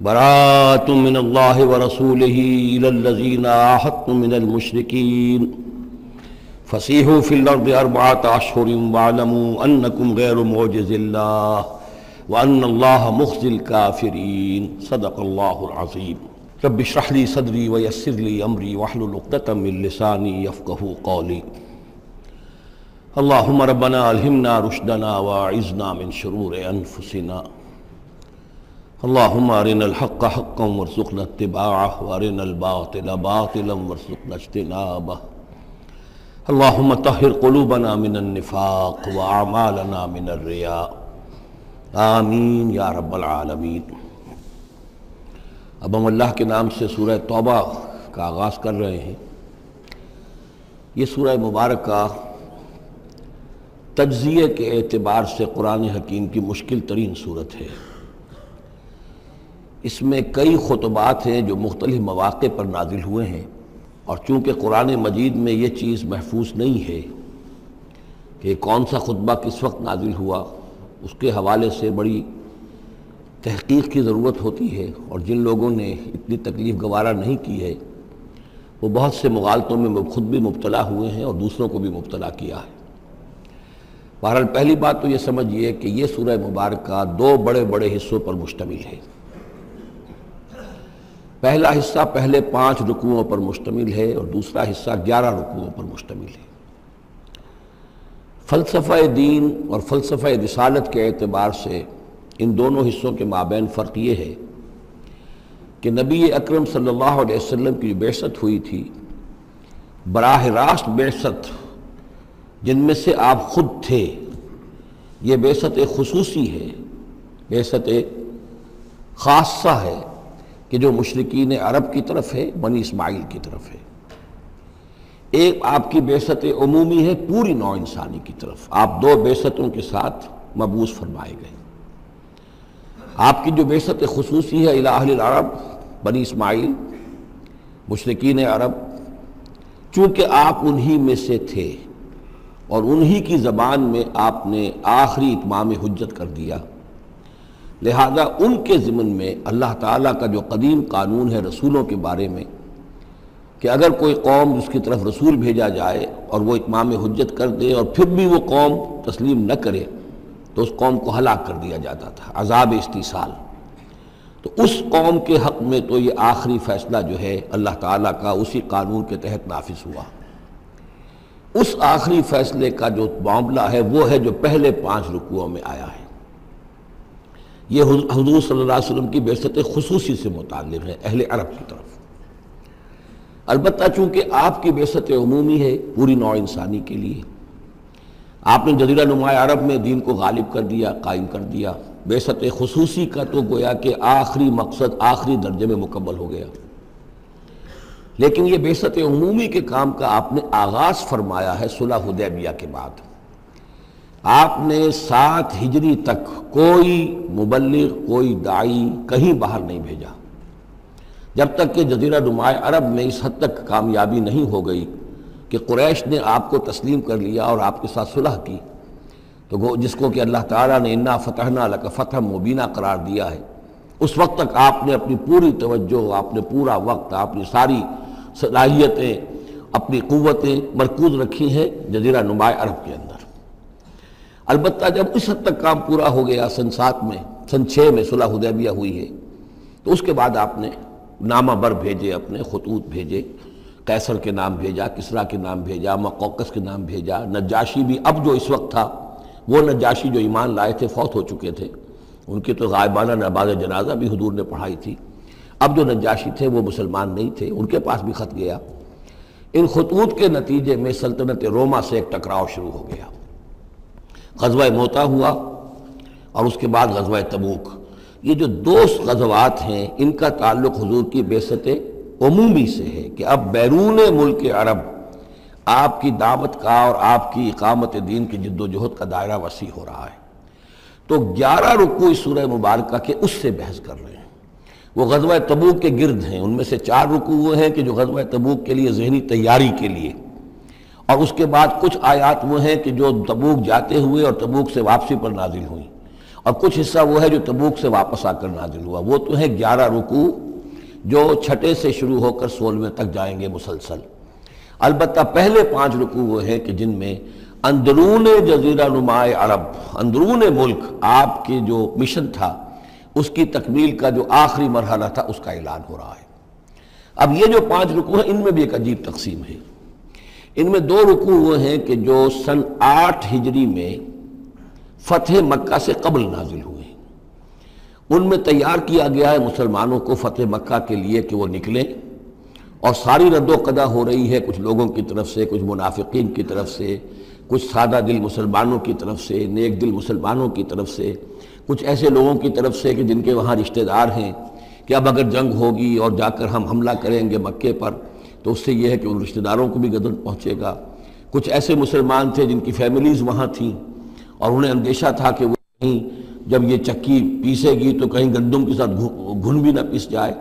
براءۃ من اللہ ورسولہ الی الذین عاہدتم من المشرکین فسیحوا فی الارض اربعۃ اشہر واعلموا انکم غیر معجز اللہ وان اللہ مخزی الکافرین صدق اللہ العظیم۔ رب اشرح لی صدری ویسر لی امری واحلل عقدۃ من لسانی یفقہوا قولی۔ اللہم ربنا الہمنا رشدنا واعذنا من شرور انفسنا۔ اللہم ارنا الحق حقا وارزقنا اتباعہ وارنا الباطل باطلا وارزقنا اجتنابہ۔ اللہم طہر قلوبنا من النفاق واعمالنا من الرياء، آمین یا رب العالمین۔ اب ہم اللہ کے نام سے سورہ توبہ کا آغاز کر رہے ہیں۔ یہ سورہ مبارکہ تجزیے کے اعتبار سے قرآن حکیم کی مشکل ترین صورت ہے۔ اس میں کئی خطبات ہیں جو مختلف مواقع پر نازل ہوئے ہیں، اور چونکہ قرآن مجید میں یہ چیز محفوظ نہیں ہے کہ کون سا خطبہ کس وقت نازل ہوا، اس کے حوالے سے بڑی تحقیق کی ضرورت ہوتی ہے، اور جن لوگوں نے اتنی تکلیف گوارا نہیں کی ہے وہ بہت سے مغالطوں میں خود بھی مبتلا ہوئے ہیں اور دوسروں کو بھی مبتلا کیا ہے۔ بہرحال پہلی بات تو یہ سمجھیے کہ یہ سورہ مبارکہ دو بڑے بڑے حصوں پر مشتمل ہے۔ پہلا حصہ پہلے 5 رکوعوں پر مشتمل ہے اور دوسرا حصہ 11 رکوعوں پر مشتمل ہے۔ فلسفہ دین اور فلسفہ رسالت کے اعتبار سے ان دونوں حصوں کے مابین فرق یہ ہے کہ نبی اکرم صلی اللہ علیہ وسلم کی جو بعثت ہوئی تھی، براہ راست بعثت جن میں سے آپ خود تھے، یہ بعثت خصوصی ہے، بعثت خاصہ ہے کہ جو مشرکین عرب کی طرف ہے، بنی اسماعیل کی طرف ہے۔ ایک آپ کی بعثت عمومی ہے پوری نوع انسانی کی طرف، آپ 2 بعثتوں کے ساتھ مبعوث فرمائے گئے۔ آپ کی جو بعثت خصوصی ہے الی اہل العرب، بنی اسماعیل، مشرکین عرب، چونکہ آپ انہی میں سے تھے اور انہی کی زبان میں آپ نے آخری اتمام حجت کر دیا، لہذا ان کے ضمن میں اللہ تعالیٰ کا جو قدیم قانون ہے رسولوں کے بارے میں کہ اگر کوئی قوم جس کی طرف رسول بھیجا جائے اور وہ اتمام حجت کر دے اور پھر بھی وہ قوم تسلیم نہ کرے تو اس قوم کو ہلاک کر دیا جاتا تھا، عذاب استیصال۔ تو اس قوم کے حق میں تو یہ آخری فیصلہ جو ہے اللہ تعالیٰ کا اسی قانون کے تحت نافذ ہوا۔ اس آخری فیصلے کا جو معاملہ ہے وہ ہے جو پہلے 5 رکوعوں میں آیا ہے۔ یہ حضور صلی اللہ علیہ وسلم کی بعثت خصوصی سے متعلق ہے، اہل عرب کی طرف۔ البتہ چونکہ آپ کی بعثت عمومی ہے پوری نوع انسانی کے لیے، آپ نے جزیرہ نما عرب میں دین کو غالب کر دیا، قائم کر دیا۔ بعثت خصوصی کا تو گویا کہ آخری مقصد آخری درجے میں مکمل ہو گیا، لیکن یہ بعثت عمومی کے کام کا آپ نے آغاز فرمایا ہے صلح حدیبیہ کے بعد۔ آپ نے 7 ہجری تک کوئی مبلغ، کوئی داعی کہیں باہر نہیں بھیجا، جب تک کہ جزیرہ نما عرب میں اس حد تک کامیابی نہیں ہو گئی کہ قریش نے آپ کو تسلیم کر لیا اور آپ کے ساتھ صلح کی، تو جس کو کہ اللہ تعالیٰ نے انا فتحنا لک فتحا مبینا قرار دیا ہے، اس وقت تک آپ نے اپنی پوری توجہ، آپ نے پورا وقت، آپ نے ساری صلاحیتیں، اپنی قوتیں مرکوز رکھی ہیں جزیرہ نما عرب کے اندر۔ البتہ جب اس حد تک کام پورا ہو گیا سن 7 میں، سن 6 میں صلح حدیبیہ ہوئی ہے، تو اس کے بعد آپ نے نامہ بر بھیجے، اپنے خطوط بھیجے، قیصر کے نام بھیجا، کسریٰ کے نام بھیجا، مقوقس کے نام بھیجا، نجاشی بھی اب جو اس وقت تھا، وہ نجاشی جو ایمان لائے تھے فوت ہو چکے تھے، ان کی تو غائبانہ نماز جنازہ بھی حضور نے پڑھائی تھی۔ اب جو نجاشی تھے وہ مسلمان نہیں تھے، ان کے پاس بھی خط گیا۔ ان خطوط کے نتیجے میں سلطنت روما سے ایک ٹکراؤ شروع ہو گیا۔ غزوہ موتا ہوا اور اس کے بعد غزوہ تبوک۔ یہ جو 2 غزوات ہیں ان کا تعلق حضور کی بعثت عمومی سے ہے کہ اب بیرون ملک عرب آپ کی دعوت کا اور آپ کی اقامت دین کی جد و جہد کا دائرہ وسیع ہو رہا ہے۔ تو 11 رکوع اس سورہ مبارکہ کے اس سے بحث کر رہے ہیں، وہ غزوہ تبوک کے گرد ہیں۔ ان میں سے 4 رکوع وہ ہیں کہ جو غزوہ تبوک کے لیے ذہنی تیاری کے لیے، اور اس کے بعد کچھ آیات وہ ہیں کہ جو تبوک جاتے ہوئے اور تبوک سے واپسی پر نازل ہوئیں، اور کچھ حصہ وہ ہے جو تبوک سے واپس آ کر نازل ہوا، وہ تو ہے 11 رکوع جو چھٹے سے شروع ہو کر 16ویں تک جائیں گے مسلسل۔ البتہ پہلے 5 رکوع وہ ہیں کہ جن میں اندرون جزیرہ نمائے عرب، اندرون ملک آپ کے جو مشن تھا اس کی تکمیل کا جو آخری مرحلہ تھا اس کا اعلان ہو رہا ہے۔ اب یہ جو 5 رکوع ہیں ان میں بھی ایک عجیب تقسیم ہے۔ ان میں 2 رکوع وہ ہیں کہ جو سن 8 ہجری میں فتح مکہ سے قبل نازل ہوئے ہیں، ان میں تیار کیا گیا ہے مسلمانوں کو فتح مکہ کے لیے کہ وہ نکلیں، اور ساری رد و قدا ہو رہی ہے کچھ لوگوں کی طرف سے، کچھ منافقین کی طرف سے، کچھ سادہ دل مسلمانوں کی طرف سے، نیک دل مسلمانوں کی طرف سے، کچھ ایسے لوگوں کی طرف سے کہ جن کے وہاں رشتہ دار ہیں کہ اب اگر جنگ ہوگی اور جا کر ہم حملہ کریں گے مکے پر تو اس سے یہ ہے کہ ان رشتہ داروں کو بھی گدن پہنچے گا۔ کچھ ایسے مسلمان تھے جن کی فیملیز وہاں تھیں اور انہیں اندیشہ تھا کہ وہ کہیں جب یہ چکی پیسے گی تو کہیں گندم کے ساتھ گھن بھی نہ پیس جائے۔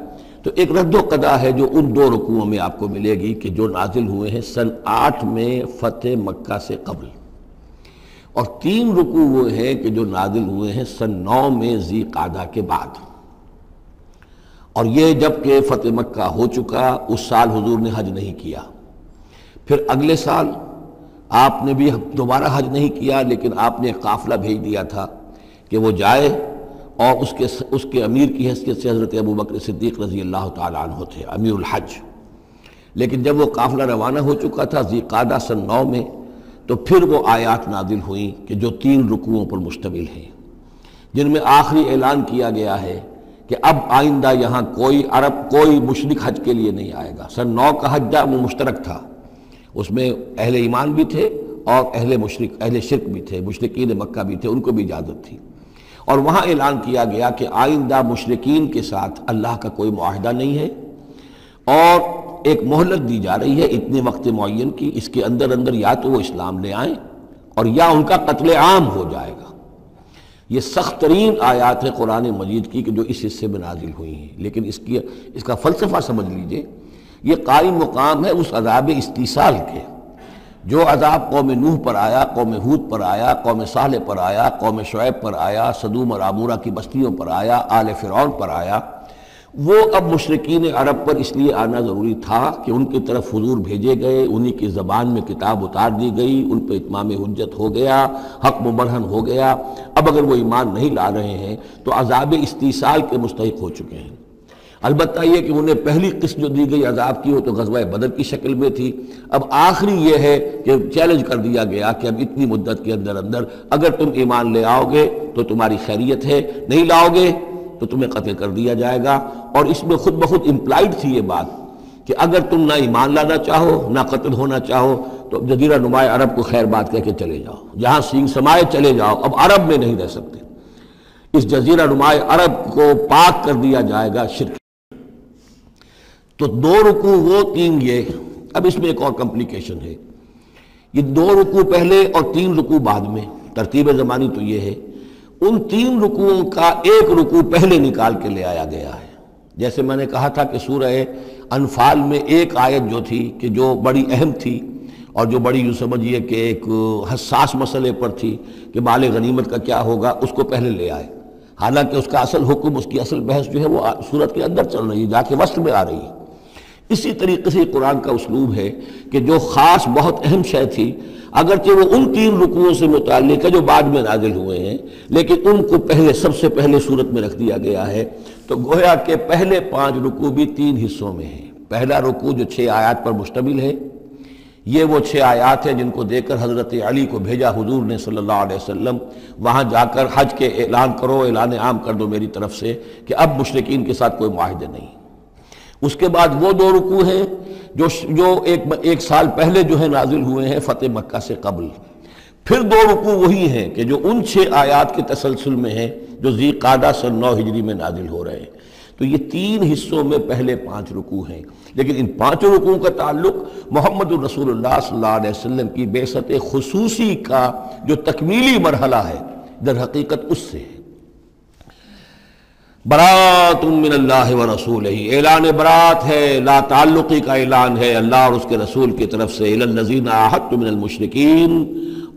تو ایک رد و قدا ہے جو ان 2 رکوعوں میں آپ کو ملے گی کہ جو نازل ہوئے ہیں سن 8 میں فتح مکہ سے قبل، اور 3 رکوع وہ ہیں کہ جو نازل ہوئے ہیں سن 9 میں ذی قعدہ کے بعد۔ اور یہ جب کہ فتح مکہ ہو چکا، اس سال حضور نے حج نہیں کیا، پھر اگلے سال آپ نے بھی دوبارہ حج نہیں کیا، لیکن آپ نے ایک قافلہ بھیج دیا تھا کہ وہ جائے، اور اس کے امیر کی حیثیت سے حضرت ابوبکر صدیق رضی اللہ تعالیٰ عنہ تھے امیر الحج۔ لیکن جب وہ قافلہ روانہ ہو چکا تھا ذی قعدہ سن 9 میں، تو پھر وہ آیات نازل ہوئیں کہ جو 3 رکوعوں پر مشتمل ہیں، جن میں آخری اعلان کیا گیا ہے کہ اب آئندہ یہاں کوئی عرب، کوئی مشرک حج کے لیے نہیں آئے گا۔ سن 9 کا حج وہ مشترک تھا، اس میں اہل ایمان بھی تھے اور اہل شرک بھی تھے، مشرکین مکہ بھی تھے، ان کو بھی اجازت تھی۔ اور وہاں اعلان کیا گیا کہ آئندہ مشرکین کے ساتھ اللہ کا کوئی معاہدہ نہیں ہے، اور ایک مہلت دی جا رہی ہے اتنے وقت معین کی، اس کے اندر یا تو وہ اسلام لے آئیں اور یا ان کا قتل عام ہو جائے گا۔ یہ سخت ترین آیات ہے قرآن مجید کی کہ جو اس حصے میں نازل ہوئی ہیں، لیکن اس کا فلسفہ سمجھ لیجئے، یہ قائم مقام ہے اس عذاب استیصال کے جو عذاب قوم نوح پر آیا، قوم ہود پر آیا، قوم صالح پر آیا، قوم شعیب پر آیا، سدوم اور عمورہ کی بستیوں پر آیا، آل فرعون پر آیا۔ وہ اب مشرکین عرب پر اس لیے آنا ضروری تھا کہ ان کی طرف حضور بھیجے گئے، انہی کی زبان میں کتاب اتار دی گئی، ان پہ اتمام حجت ہو گیا، حق مبرہن ہو گیا۔ اب اگر وہ ایمان نہیں لا رہے ہیں تو عذاب استیصال کے مستحق ہو چکے ہیں۔ البتہ یہ کہ انہیں پہلی قسط جو دی گئی عذاب کی وہ تو غزوہ بدر کی شکل میں تھی، اب آخری یہ ہے کہ چیلنج کر دیا گیا کہ اب اتنی مدت کے اندر اگر تم ایمان لے آؤ گے تو تمہاری خیریت ہے، نہیں لاؤ گے تو تمہیں قتل کر دیا جائے گا۔ اور اس میں خود بخود امپلائڈ تھی یہ بات کہ اگر تم نہ ایمان لانا چاہو نہ قتل ہونا چاہو تو جزیرہ نمائے عرب کو خیر بات کہہ کے چلے جاؤ، جہاں سینگ سمائے چلے جاؤ، اب عرب میں نہیں رہ سکتے۔ اس جزیرہ نمائے عرب کو پاک کر دیا جائے گا شرک۔ تو 2 رکوع وہ 3 یہ۔ اب اس میں ایک اور کمپلیکیشن ہے، یہ 2 رکوع پہلے اور 3 رکوع بعد میں، ترتیب زمانی تو یہ ہے، ان 3 رکوعوں کا ایک رکوع پہلے نکال کے لے آیا گیا ہے۔ جیسے میں نے کہا تھا کہ سورہ انفال میں ایک آیت جو تھی کہ جو بڑی اہم تھی اور جو بڑی یوں سمجھیے کہ ایک حساس مسئلے پر تھی کہ مال غنیمت کا کیا ہوگا، اس کو پہلے لے آئے، حالانکہ اس کا اصل حکم، اس کی اصل بحث جو ہے وہ سورت کے اندر چل رہی ہے، جا کے وسط میں آ رہی ہے۔ اسی طریقے سے قرآن کا اسلوب ہے کہ جو خاص بہت اہم شے تھی، اگرچہ وہ ان 3 رکوعوں سے متعلق ہے جو بعد میں نازل ہوئے ہیں، لیکن ان کو پہلے سب سے پہلے صورت میں رکھ دیا گیا ہے۔ تو گویا کہ پہلے 5 رکوع بھی 3 حصوں میں ہیں۔ پہلا رکوع جو 6 آیات پر مشتمل ہے، یہ وہ 6 آیات ہیں جن کو دے کر حضرت علی کو بھیجا حضور نے صلی اللہ علیہ وسلم، وہاں جا کر حج کے اعلان کرو، اعلان عام کر دو میری طرف سے کہ اب مشرکین کے ساتھ کوئی معاہدے نہیں۔ اس کے بعد وہ 2 رکوع ہیں جو ایک سال پہلے جو ہے نازل ہوئے ہیں فتح مکہ سے قبل۔ پھر 2 رکوع وہی ہیں کہ جو ان 6 آیات کے تسلسل میں ہیں جو ذی قعدہ سن 9 ہجری میں نازل ہو رہے ہیں۔ تو یہ 3 حصوں میں پہلے 5 رکوع ہیں، لیکن ان 5 رکوعوں کا تعلق محمد الرسول اللہ صلی اللہ علیہ وسلم کی بعثت خصوصی کا جو تکمیلی مرحلہ ہے در حقیقت اس سے ہے۔ برات من اللہ ورسولہ، اعلان برات ہے، لا تعلقی کا اعلان ہے اللہ اور اس کے رسول کی طرف سے، الی الذین عاہدتم من المشرکین،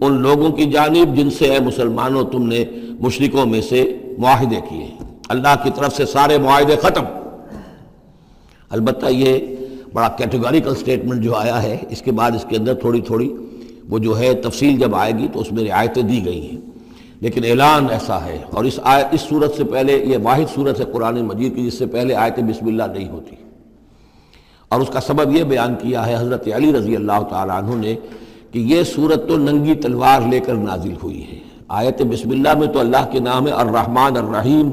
ان لوگوں کی جانب جن سے اے مسلمانوں تم نے مشرکوں میں سے معاہدے کیے ہیں۔ اللہ کی طرف سے سارے معاہدے ختم۔ البتہ یہ بڑا کیٹیگوریکل سٹیٹمنٹ جو آیا ہے، اس کے بعد اس کے اندر تھوڑی تھوڑی وہ جو ہے تفصیل جب آئے گی تو اس میں رعایتیں دی گئی ہیں، لیکن اعلان ایسا ہے۔ اور اس صورت سے پہلے یہ واحد صورت ہے قرآن مجید کی جس سے پہلے آیت بسم اللہ نہیں ہوتی، اور اس کا سبب یہ بیان کیا ہے حضرت علی رضی اللہ تعالیٰ عنہ نے کہ یہ صورت تو ننگی تلوار لے کر نازل ہوئی ہے۔ آیت بسم اللہ میں تو اللہ کے نام ہے الرحمن الرحیم،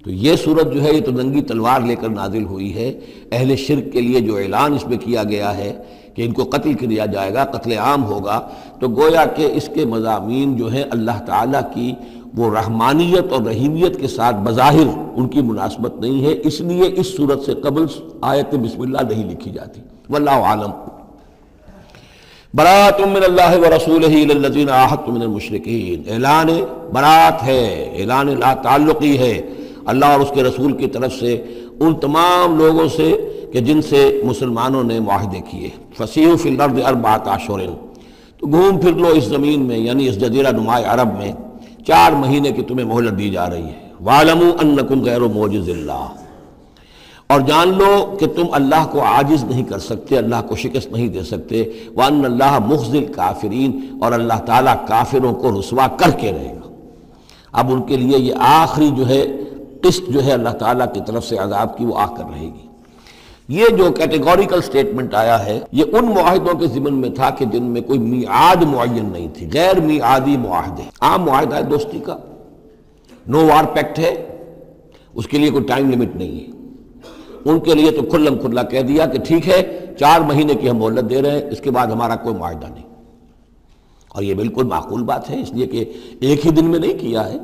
تو یہ صورت جو ہے یہ تو ننگی تلوار لے کر نازل ہوئی ہے۔ اہل شرک کے لیے جو اعلان اس میں کیا گیا ہے کہ ان کو قتل کیا جائے گا، قتل عام ہوگا، تو گویا کہ اس کے مضامین جو ہیں اللہ تعالیٰ کی وہ رحمانیت اور رحیمیت کے ساتھ بظاہر ان کی مناسبت نہیں ہے، اس لیے اس صورت سے قبل آیت بسم اللہ نہیں لکھی جاتی۔ واللہ عالم۔ برات من اللہ ورسولہ الی الذین عاہدتم من المشرکین، اعلان برات ہے، اعلان لا تعلقی ہے اللہ اور اس کے رسول کی طرف سے ان تمام لوگوں سے کہ جن سے مسلمانوں نے معاہدے کیے۔ فسیحوا فی الارض اربعۃ اشہر، تو گھوم پھر لو اس زمین میں، یعنی اس جزیرہ نماء عرب میں 4 مہینے کی تمہیں مہلت دی جا رہی ہے۔ وَاعْلَمُوا أَنَّكُمْ غَيْرُ مُعْجِزِ اللَّهِ، اور جان لو کہ تم اللہ کو عاجز نہیں کر سکتے، اللہ کو شکست نہیں دے سکتے۔ وَأَنَّ اللَّهَ مُخْزِي الْكَافِرِينَ، اور اللہ تعالیٰ کافروں کو رسوا کر کے رہے گا۔ اب ان کے لیے یہ آخری جو ہے قسط جو ہے اللہ تعالیٰ کی طرف سے عذاب کی وہ آ کر رہے گی۔ یہ جو کیٹیگوریکل سٹیٹمنٹ آیا ہے یہ ان معاہدوں کے ضمن میں تھا کہ جن میں کوئی میعاد معین نہیں تھی، غیر میعادی معاہدے۔ عام معاہدہ ہے دوستی کا، نو وار پیکٹ ہے، اس کے لیے کوئی ٹائم لمٹ نہیں ہے۔ ان کے لیے تو کھلم کھلا کہہ دیا کہ ٹھیک ہے 4 مہینے کی ہم مہلت دے رہے ہیں، اس کے بعد ہمارا کوئی معاہدہ نہیں۔ اور یہ بالکل معقول بات ہے، اس لیے کہ ایک ہی دن میں نہیں کیا ہے۔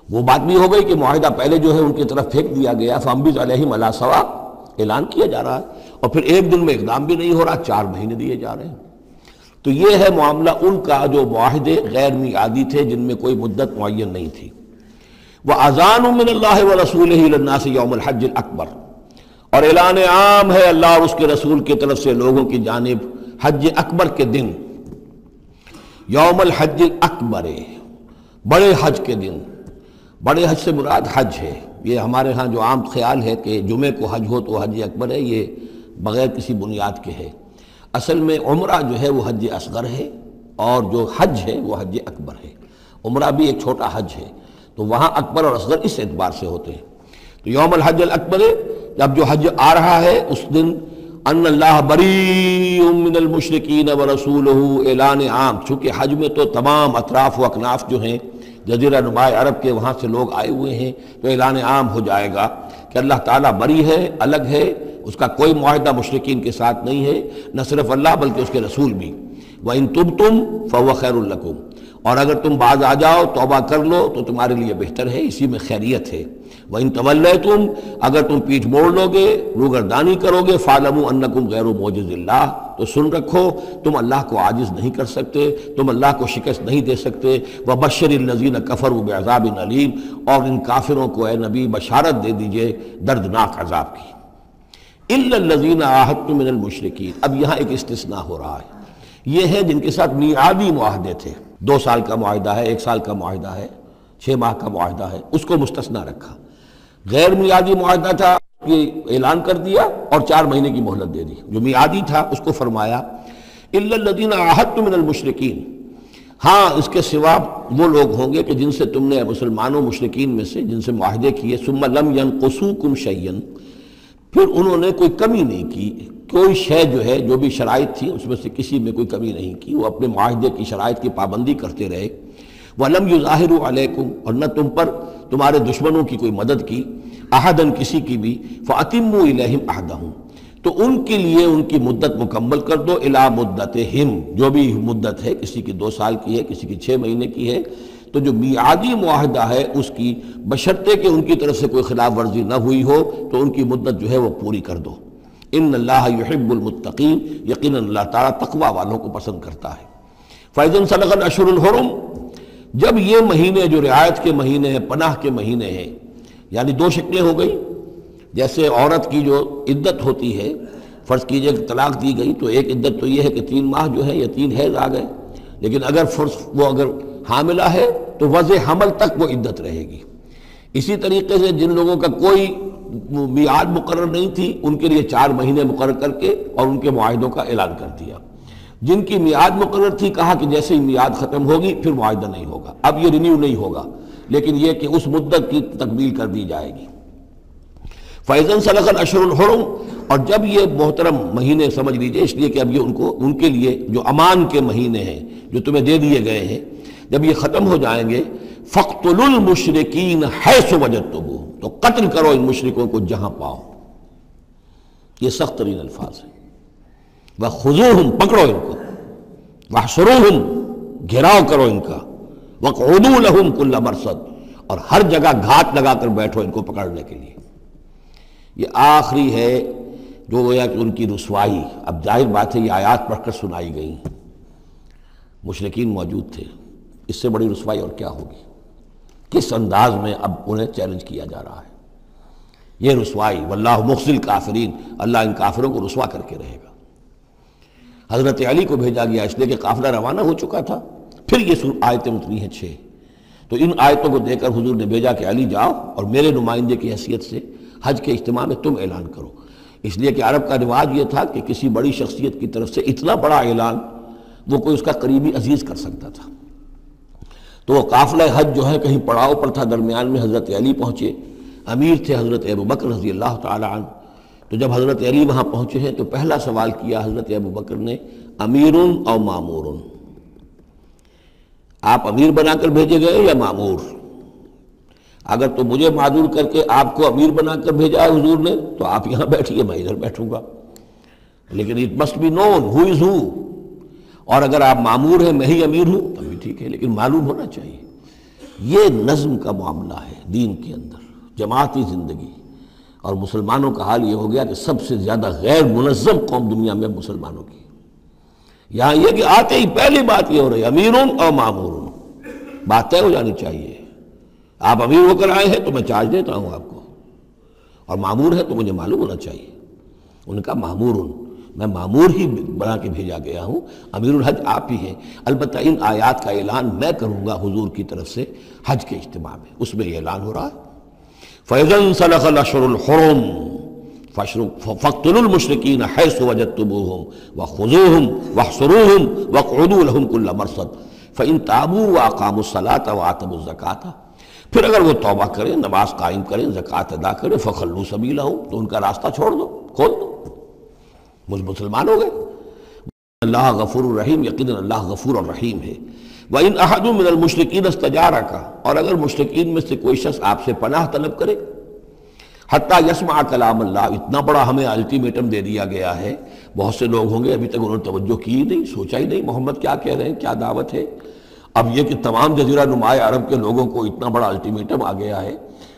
وہ بات بھی ہو گئی کہ معاہدہ پہلے جو ہے ان کی طرف پھینک دیا گیا، فَأَنبِذْ عَلَيْهِمْ عَلَىٰ سَوَاءٍ، اعلان کیا جا رہا ہے، اور پھر ایک دن میں اقدام بھی نہیں ہو رہا، 4 مہینے دیے جا رہے ہیں۔ تو یہ ہے معاملہ ان کا جو معاہدے غیر میعادی تھے جن میں کوئی مدت معین نہیں تھی۔ وَأَذَانٌ مِّنَ اللَّهِ وَرَسُولِهِ إِلَى النَّاسِ يَوْمَ الْحَجِّ الْأَكْبَرِ، اور اعلان عام ہے اللہ اور اس کے رسول کی طرف سے لوگوں کی جانب حج اکبر کے دن، یوم الحج الاکبر، بڑے حج کے دن۔ بڑے حج سے مراد حج ہے، یہ ہمارے ہاں جو عام خیال ہے کہ جمعے کو حج ہو تو حج اکبر ہے، یہ بغیر کسی بنیاد کے ہے۔ اصل میں عمرہ جو ہے وہ حج اصغر ہے، اور جو حج ہے وہ حج اکبر ہے۔ عمرہ بھی ایک چھوٹا حج ہے، تو وہاں اکبر اور اصغر اس اعتبار سے ہوتے ہیں۔ تو یوم الحج الاکبر، جب جو حج آ رہا ہے اس دن ان اللہ بریء من المشرکین ورسولہ، اعلان عام، چونکہ حج میں تو تمام اطراف و اکناف جو ہیں جزیرہ نماء عرب کے وہاں سے لوگ آئے ہوئے ہیں، تو اعلان عام ہو جائے گا کہ اللہ تعالیٰ بری ہے، الگ ہے، اس کا کوئی معاہدہ مشرکین کے ساتھ نہیں ہے، نہ صرف اللہ بلکہ اس کے رسول بھی۔ وَإِن تُبْتُمْ فَهُوَ خَيْرٌ لَكُمْ، اور اگر تم باز آ جاؤ، توبہ کر لو تو تمہارے لیے بہتر ہے، اسی میں خیریت ہے۔ وَإِن تَوَلَّيْتُمْ، اگر تم پیٹھ موڑ لو گے، روگردانی کرو گے، فَاعْلَمُوا أَنَّكُمْ غَيْرُ مُعْجِزِ اللَّهِ، تو سن رکھو تم اللہ کو عاجز نہیں کر سکتے، تم اللہ کو شکست نہیں دے سکتے۔ وَبَشِّرِ الَّذِينَ كَفَرُوا بِعَذَابٍ أَلِيمٍ، اور ان کافروں کو اے نبی بشارت دے دیجئے دردناک عذاب کی۔ إِلَّا الَّذِينَ عَاهَدتُّم مِّنَ الْمُشْرِكِينَ، اب یہاں ایک استثناء ہو رہا ہے، یہ ہیں جن کے ساتھ میعادی معاہدے تھے، 2 سال کا معاہدہ ہے، 1 سال کا معاہدہ ہے، 6 ماہ کا معاہدہ ہے، اس کو مستثنیٰ رکھا۔ غیر میعادی معاہدہ تھا، یہ اعلان کر دیا اور 4 مہینے کی مہلت دے دی۔ جو میعادی تھا اس کو فرمایا الا الذین عاہدتم من المشرکین، ہاں اس کے سوا وہ لوگ ہوں گے کہ جن سے تم نے مسلمانوں مشرکین میں سے جن سے معاہدے کیے، ثم لم ينقصوکم شیئا، پھر انہوں نے کوئی کمی نہیں کی، کوئی شے جو ہے جو بھی شرائط تھی اس میں سے کسی میں کوئی کمی نہیں کی، وہ اپنے معاہدے کی شرائط کی پابندی کرتے رہے۔ وَلَمْ يُظَاهِرُوا عَلَيْكُمْ، اور نہ تم پر تمہارے دشمنوں کی کوئی مدد کی، احدن کسی کی بھی، فَأَتِمُّوا إِلَيْهِمْ عَهْدَهُمْ، تو ان کے لیے ان کی مدت مکمل کر دو، اِلَى مُدَّتِهِمْ، جو بھی مدت ہے، کسی کی 2 سال کی ہے، کسی کی 6 مہینے کی ہے، تو جو میعادی معاہدہ ہے اس کی بشرطے کہ ان کی طرف سے کوئی خلاف ورزی نہ ہوئی ہو تو ان کی مدت جو ہے وہ پوری کر دو۔ ان اللہ یحب المتقین، یقیناً اللہ تعالیٰ تقوی والوں کو پسند کرتا ہے۔ فَإِذَا انْسَلَخَ الْأَشْهُرُ الْحُرُمُ، جب یہ مہینے جو رعایت کے مہینے ہیں، پناہ کے مہینے ہیں، یعنی 2 شکلیں ہو گئی، جیسے عورت کی جو عدت ہوتی ہے، فرض کیجئے کہ طلاق دی گئی تو ایک عدت تو یہ ہے کہ 3 ماہ جو ہے یا 3 حیض آ گئے، لیکن اگر وہ اگر حاملہ ہے تو وضع حمل تک وہ عدت رہے گی۔ اسی طریقے سے جن لوگوں کا کوئی میعاد مقرر نہیں تھی ان کے لیے 4 مہینے مقرر کر کے اور ان کے معاہدوں کا اعلان کر دیا۔ جن کی میعاد مقرر تھی کہا کہ جیسے ہی میعاد ختم ہوگی پھر معاہدہ نہیں ہوگا، اب یہ رینیو نہیں ہوگا، لیکن یہ کہ اس مدت کی تکمیل کر دی جائے گی۔ فَإِذَا انْسَلَخَ الْأَشْهُرُ الْحُرُمُ، اور جب یہ محترم مہینے سمجھ لیجئے، اس لیے کہ اب یہ ان کے لیے جو امان کے مہینے ہیں جو تمہیں دے دیے گئے ہیں، جب یہ ختم ہو جائیں گے فَاقْتُلُوا الْمُشْرِكِينَ حَيْثُ وَجَدتُّمُوهُمْ، تو قتل کرو ان مشرکوں کو جہاں پاؤ۔ یہ سخت ترین الفاظ ہیں۔ وَخُذُوهُمْ، پکڑو ان کو، وَاحْصُرُوهُمْ، گھیراؤ کرو ان کا، وَاقْعُدُوا لَهُمْ كُلَّ مَرْصَدٍ، اور ہر جگہ گھات لگا کر بیٹھو ان کو پکڑنے کے لیے۔ یہ آخری ہے جو گویا کہ ان کی رسوائی، اب ظاہر بات ہے یہ آیات پڑھ کر سنائی گئی، مشرکین موجود تھے، اس سے بڑی رسوائی اور کیا ہوگی؟ کس انداز میں اب انہیں چیلنج کیا جا رہا ہے، یہ رسوائی، واللہ مخزی الکافرین، اللہ ان کافروں کو رسوا کر کے رہے گا۔ حضرت علی کو بھیجا گیا اس لیے کہ قافلہ روانہ ہو چکا تھا، پھر یہ آیتیں اتری ہیں 6، تو ان آیتوں کو دے کر حضور نے بھیجا کہ علی جاؤ اور میرے نمائندے کی حیثیت سے حج کے اجتماع میں تم اعلان کرو، اس لیے کہ عرب کا رواج یہ تھا کہ کسی بڑی شخصیت کی طرف سے اتنا بڑا اعلان وہ کوئی اس کا قریبی عزیز کر سکتا تھا۔ تو وہ قافلہ حج جو ہے کہیں پڑاؤ پر تھا، درمیان میں حضرت علی پہنچے، امیر تھے حضرت ابوبکر رضی اللہ تعالی عنہ۔ تو جب حضرت علی وہاں پہنچے ہیں تو پہلا سوال کیا حضرت ابوبکر نے، امیر او مامور، آپ امیر بنا کر بھیجے گئے یا مامور؟ اگر تو مجھے معذور کر کے آپ کو امیر بنا کر بھیجا ہے حضور نے تو آپ یہاں بیٹھیے، میں ادھر بیٹھوں گا، لیکن اٹ مسٹ بی نون ہو از ہو، اور اگر آپ مامور ہیں میں ہی امیر ہوں تب بھی ٹھیک ہے، لیکن معلوم ہونا چاہیے۔ یہ نظم کا معاملہ ہے دین کے اندر، جماعتی زندگی، اور مسلمانوں کا حال یہ ہو گیا کہ سب سے زیادہ غیر منظم قوم دنیا میں مسلمانوں کی۔ یہاں یہ کہ آتے ہی پہلی بات یہ ہو رہی ہے امیرون اور مامورون، بات طے ہو جانی چاہیے، آپ امیر ہو کر آئے ہیں تو میں چارج دیتا ہوں آپ کو، اور مامور ہے تو مجھے معلوم ہونا چاہیے۔ ان کا مامورون، میں مامور ہی بنا کے بھیجا گیا ہوں، امیر الحج آپ ہی ہیں، البتہ ان آیات کا اعلان میں کروں گا حضور کی طرف سے حج کے اجتماع میں، اس میں یہ اعلان ہو رہا ہے۔ فَإِذَا انْسَلَخَ الْأَشْهُرُ الْحُرُمُ فَاقْتُلُوا الْمُشْرِكِينَ حَيْثُ وَجَدتُّمُوهُمْ وَخُذُوهُمْ وَاحْصُرُوهُمْ وَاقْعُدُوا لَهُمْ كُلَّ مَرْصَدٍ فَإِنْ تَابُوا وَأَقَامُوا الصَّلَاةَ وَآتَوُا الزَّكَاةَ، پھر اگر وہ توبہ کریں، نماز قائم کریں، زکوٰۃ ادا کریں، فَخَلُّوا سَبِيلَهُمْ، تو ان کا راستہ چھوڑ دو، کھول دو، مسلمان ہو گئے۔ اللہ غفور الرحیم، یقیناً اللہ غفور الرحیم ہے۔ وَإِنْ أَحَدٌ مِّنَ الْمُشْرِكِينَ اسْتَجَارَكَ، اور اگر مشرکین میں سے کوئی شخص آپ سے پناہ طلب کرے، حتیٰ یسمع کلام اللہ، اتنا بڑا ہمیں الٹیمیٹم دے دیا گیا ہے، بہت سے لوگ ہوں گے ابھی تک انہوں نے توجہ کی ہی نہیں، سوچا ہی نہیں محمد کیا کہہ رہے ہیں، کیا دعوت ہے۔ اب یہ کہ تمام جزیرہ نما عرب کے لوگوں کو اتنا بڑا الٹیمیٹم آ گیا ہے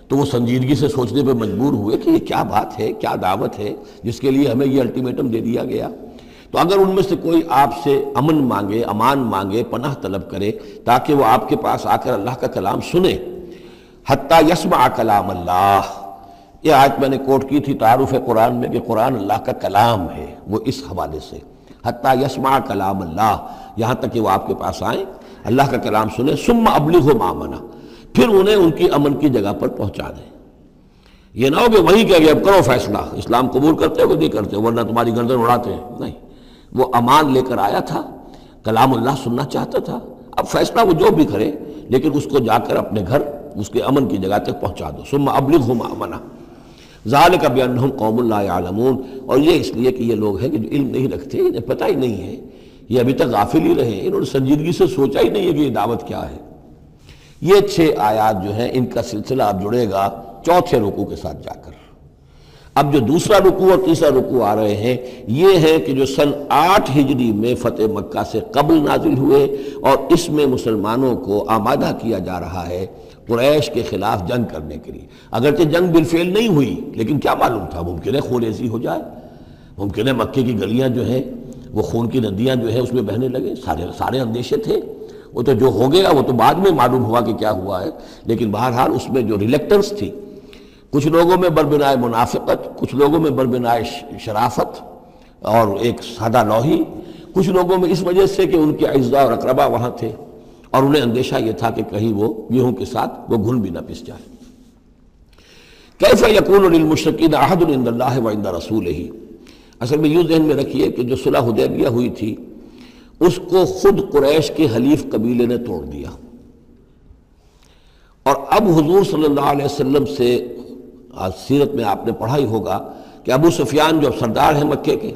تو وہ سنجیدگی سے سوچنے پہ مجبور ہوئے کہ یہ کیا بات ہے، کیا دعوت ہے جس کے لیے ہمیں یہ الٹیمیٹم دے دیا گیا۔ تو اگر ان میں سے کوئی آپ سے امن مانگے، امان مانگے، پناہ طلب کرے تاکہ وہ آپ کے پاس آ کر اللہ کا کلام سنے، حتیٰ یسمع کلام اللہ، یہ آیت میں نے کوٹ کی تھی تعارف قرآن میں کہ قرآن اللہ کا کلام ہے، وہ اس حوالے سے حتیٰ یسمع کلام اللہ، یہاں تک کہ وہ آپ کے پاس آئیں، اللہ کا کلام سنیں، ثم ابلغہ مامنا، پھر انہیں ان کی امن کی جگہ پر پہنچا دیں۔ یہ نہ ہو کہ وہیں کہ اب کرو فیصلہ، اسلام قبول کرتے ہو کہ نہیں کرتے ہو ورنہ تمہاری گردن اڑاتے ہیں، نہیں، وہ امان لے کر آیا تھا، کلام اللہ سننا چاہتا تھا، اب فیصلہ وہ جو بھی کرے لیکن اس کو جا کر اپنے گھر اس کے امن کی جگہ تک پہنچا دو۔ ثم ابلغہ مامنا ذالک بانہم قوم لا یعلمون، اور یہ اس لیے کہ یہ لوگ ہیں کہ جو علم نہیں رکھتے، انہیں پتہ ہی نہیں ہے، یہ ابھی تک غافل ہی رہے، انہوں نے سنجیدگی سے سوچا ہی نہیں ہے کہ یہ دعوت کیا ہے۔ یہ 6 آیات جو ہیں ان کا سلسلہ اب جڑے گا چوتھے رکوع کے ساتھ جا کر۔ اب جو دوسرا رکوع اور تیسرا رکوع آ رہے ہیں یہ ہے کہ جو سن 8 ہجری میں فتح مکہ سے قبل نازل ہوئے، اور اس میں مسلمانوں کو آمادہ کیا جا رہا ہے قریش کے خلاف جنگ کرنے کے لیے۔ اگرچہ جنگ بالفعل نہیں ہوئی لیکن کیا معلوم تھا، ممکن ہے خون ریزی ہو جائے، ممکن ہے مکے کی گلیاں جو ہیں وہ خون کی ندیاں جو ہیں اس میں بہنے لگے، سارے اندیشے تھے۔ وہ تو جو ہو گیا وہ تو بعد میں معلوم ہوا کہ کیا ہوا ہے، لیکن بہرحال اس میں جو ریلیکٹنس تھی، کچھ لوگوں میں بربنائے منافقت، کچھ لوگوں میں بربنائے شرافت اور ایک سادہ لوحی، کچھ لوگوں میں اس وجہ سے کہ ان کے اعزاء اور اقربا وہاں تھے اور انہیں اندیشہ یہ تھا کہ کہیں وہ گیہوں کے ساتھ وہ گھل بھی نہ پس جائے۔ کیف یکون للمشرکین عہد عند اللہ وعند رسولہ، اصل میں یوں ذہن میں رکھیے کہ جو صلح حدیبیہ ہوئی تھی اس کو خود قریش کے حلیف قبیلے نے توڑ دیا، اور اب حضور صلی اللہ علیہ وسلم سے سیرت میں آپ نے پڑھا ہی ہوگا کہ ابو سفیان جو سردار ہیں مکے کے،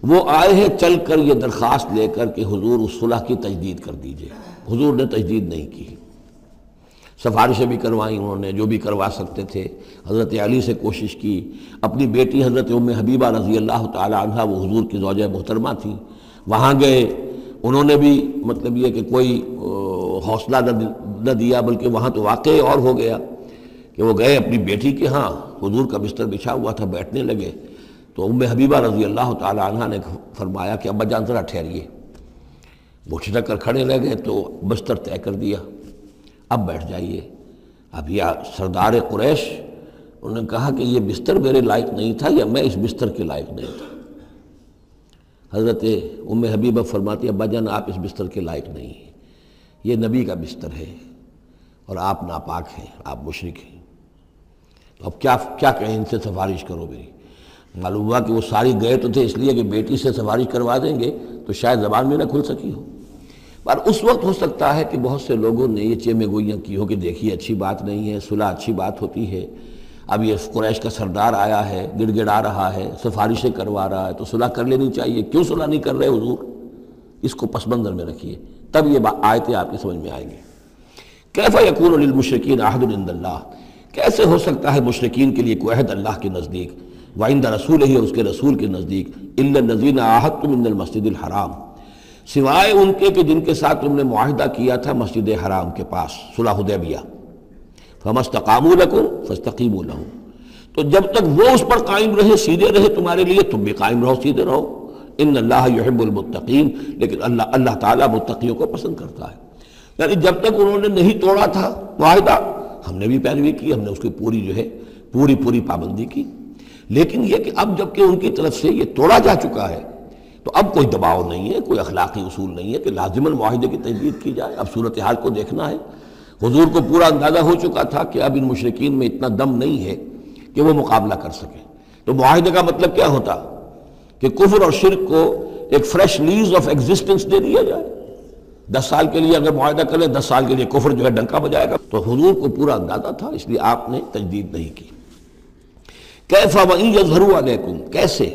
وہ آئے ہیں چل کر یہ درخواست لے کر کہ حضور اس صلح کی تجدید کر دیجئے۔ حضور نے تجدید نہیں کی، سفارشیں بھی کروائیں انہوں نے جو بھی کروا سکتے تھے، حضرت علی سے کوشش کی، اپنی بیٹی حضرت ام حبیبہ رضی اللہ تعالی عنہا وہ حضور کی زوجہ محترمہ تھی، وہاں گئے، انہوں نے بھی مطلب یہ کہ کوئی حوصلہ نہ دیا، بلکہ وہاں تو واقعی اور ہو گیا کہ وہ گئے اپنی بیٹی کے ہاں، حضور کا بستر بچھا ہوا تھا، بیٹھنے لگے تو ام حبیبہ رضی اللہ تعالی عنہا نے فرمایا کہ ابا جان ذرا ٹھہریے، وہ چھٹک کر کھڑے رہ گئے تو بستر طے کر دیا، اب بیٹھ جائیے۔ اب یہ سردار قریش انہوں نے کہا کہ یہ بستر میرے لائق نہیں تھا یا میں اس بستر کے لائق نہیں تھا۔ حضرت ام حبیبہ فرماتی ابا جان آپ اس بستر کے لائق نہیں ہیں، یہ نبی کا بستر ہے اور آپ ناپاک ہیں، آپ مشرک ہیں، تو اب کیا کہیں، ان سے سفارش کرو میری۔ معلوم ہوا کہ وہ ساری گئے تو تھے اس لیے کہ بیٹی سے سفارش کروا دیں گے تو شاید زبان میں نہ کھل سکی ہو، پر اس وقت ہو سکتا ہے کہ بہت سے لوگوں نے یہ چیمے گوئیاں کی ہو کہ دیکھیے اچھی بات نہیں ہے، صلح اچھی بات ہوتی ہے، اب یہ قریش کا سردار آیا ہے، گڑ گڑا رہا ہے، سفارشیں کروا رہا ہے، تو صلح کر لینی چاہیے، کیوں صلح نہیں کر رہے حضور؟ اس کو پس منظر میں رکھیے، تب یہ آیتیں آپ کی سمجھ میں آئیں گی۔ کیف یکون للمشرکین عہد عند اللہ، کیسے ہو سکتا ہے مشرکین کے لیے کوئی عہد اللہ کے نزدیک، وعند رسولہ اور اس کے رسول کے نزدیک، الا الذین عاہدتم من المسجد الحرام، سوائے ان کے کہ جن کے ساتھ تم نے معاہدہ کیا تھا مسجد حرام کے پاس صلح حدیبیہ، فما استقاموا لکم فاستقیموا لہم، تو جب تک وہ اس پر قائم رہے، سیدھے رہے تمہارے لیے، تم بھی قائم رہو، سیدھے رہو۔ ان اللہ یحب المتقین، لیکن اللہ تعالیٰ متقیوں کو پسند کرتا ہے، یعنی جب تک انہوں نے نہیں توڑا تھا معاہدہ ہم نے بھی پیروی کی، ہم نے اس کی پوری جو ہے پوری پابندی کی، لیکن یہ کہ اب جب کہ ان کی طرف سے یہ توڑا جا چکا ہے تو اب کوئی دباؤ نہیں ہے، کوئی اخلاقی اصول نہیں ہے کہ لازماً معاہدے کی تجدید کی جائے، اب صورتحال کو دیکھنا ہے۔ حضور کو پورا اندازہ ہو چکا تھا کہ اب ان مشرکین میں اتنا دم نہیں ہے کہ وہ مقابلہ کر سکیں، تو معاہدے کا مطلب کیا ہوتا کہ کفر اور شرک کو ایک فریش لیز آف ایگزسٹنس دے دیا جائے، 10 سال کے لیے اگر معاہدہ کریں 10 سال کے لیے کفر جو ہے ڈنکا بجائے گا، تو حضور کو پورا اندازہ تھا، اس لیے آپ نے تجدید نہیں کی۔ کیف وَإِن يَظْهَرُوا عَلَيْكُمْ، کیسے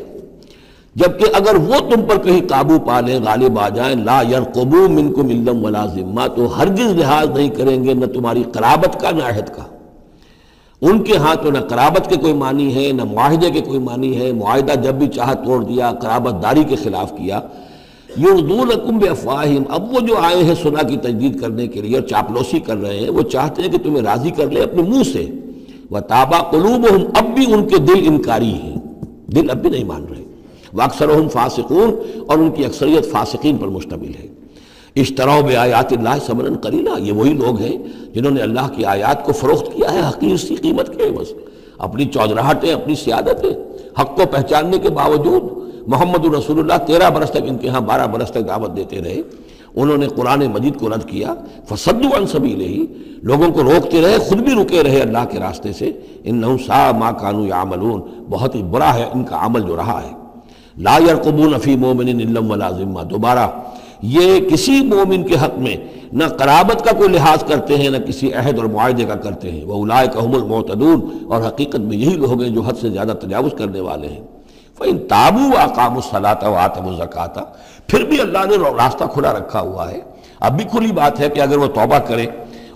جبکہ اگر وہ تم پر کہیں قابو پا لیں، غالب آ جائیں، لا يرقبوا منکم الا ولا ذمہ، تو ہرگز لحاظ نہیں کریں گے نہ تمہاری قرابت کا نہ عہد کا، ان کے ہاں تو نہ قرابت کے کوئی معنی ہے نہ معاہدے کے کوئی معنی ہے، معاہدہ جب بھی چاہا توڑ دیا، قرابت داری کے خلاف کیا۔ یرضونکم بافواہہم، اب وہ جو آئے ہیں صلح کی تجدید کرنے کے لیے اور چاپلوسی کر رہے ہیں، وہ چاہتے ہیں کہ تمہیں راضی کر لے اپنے منہ سے، وتابا قلوبہم، اب بھی ان کے دل انکاری ہیں، دل اب بھی نہیں مان رہے، واکثرہم فاسقون، اور ان کی اکثریت فاسقین پر مشتمل ہے۔ اشتروا بآیات اللہ ثمنا قلیلا، یہ وہی لوگ ہیں جنہوں نے اللہ کی آیات کو فروخت کیا ہے حقیر سی قیمت کے عوض، اپنی چودراہٹیں، اپنی سیادتیں، حق کو پہچاننے کے باوجود محمد رسول اللہ 13 برس تک ان کے ہاں 12 برس تک دعوت دیتے رہے، انہوں نے قرآن مجید کو رد کیا، فصدوا عن سبیلہ، لوگوں کو روکتے رہے، خود بھی رکے رہے اللہ کے راستے سے، انہم ساء ما کانوا یعملون، بہت ہی برا ہے ان کا عمل جو رہا ہے۔ لا يرقبون فی مومن الا ولا ذمہ، دوبارہ یہ کسی مومن کے حق میں نہ قرابت کا کوئی لحاظ کرتے ہیں نہ کسی عہد اور معاہدے کا کرتے ہیں، وَأُولَٰئِكَ هُمُ الْمُعْتَدُونَ، اور حقیقت میں یہی لوگ ہیں جو حد سے زیادہ تجاوز کرنے والے ہیں۔ فَإِن تَابُوا وَأَقَامُوا الصَّلَاةَ وَآتَوُا الزَّكَاةَ، پھر بھی اللہ نے راستہ کھلا رکھا ہوا ہے، اب بھی کھلی بات ہے کہ اگر وہ توبہ کریں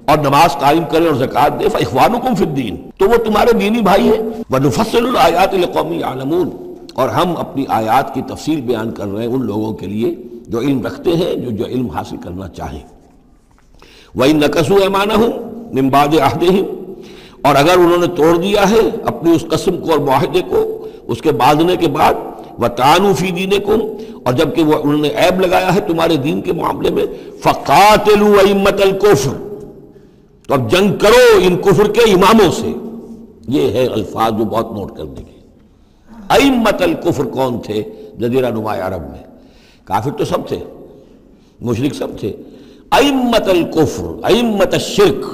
اور نماز قائم کریں اور زکوٰۃ دیں، فَإِخْوَانُكُمْ فِي الدِّينِ، تو وہ تمہارے دینی بھائی ہیں، وَنُفَصِّلُ الْآيَاتِ لِقَوْمٍ يَعْلَمُونَ، اور ہم اپنی آیات کی تفصیل بیان کر رہے ہیں ان لوگوں کے لیے جو علم رکھتے ہیں، جو علم حاصل کرنا چاہیں۔ وَإِن نَكَثُوا أَيْمَانَهُمْ مِن بَعْدِ عَهْدِهِمْ، اور اگر انہوں نے توڑ دیا ہے اپنی اس قسم کو اور معاہدے کو اس کے باندھنے کے بعد، وَطَعَنُوا فِي دِينِكُمْ، اور جبکہ وہ انہوں نے عیب لگایا ہے تمہارے دین کے معاملے میں، فَقَاتِلُوا أَئِمَّةَ الْكُفْرِ، تو اب جنگ کرو ان کفر کے اماموں سے۔ یہ ہے الفاظ جو بہت نوٹ کرنے کے۔ ائمۃ الکفر کون تھے جزیرہ نما عرب میں؟ کافر تو سب تھے، مشرک سب تھے، ائمۃ الکفر ائمۃ الشرک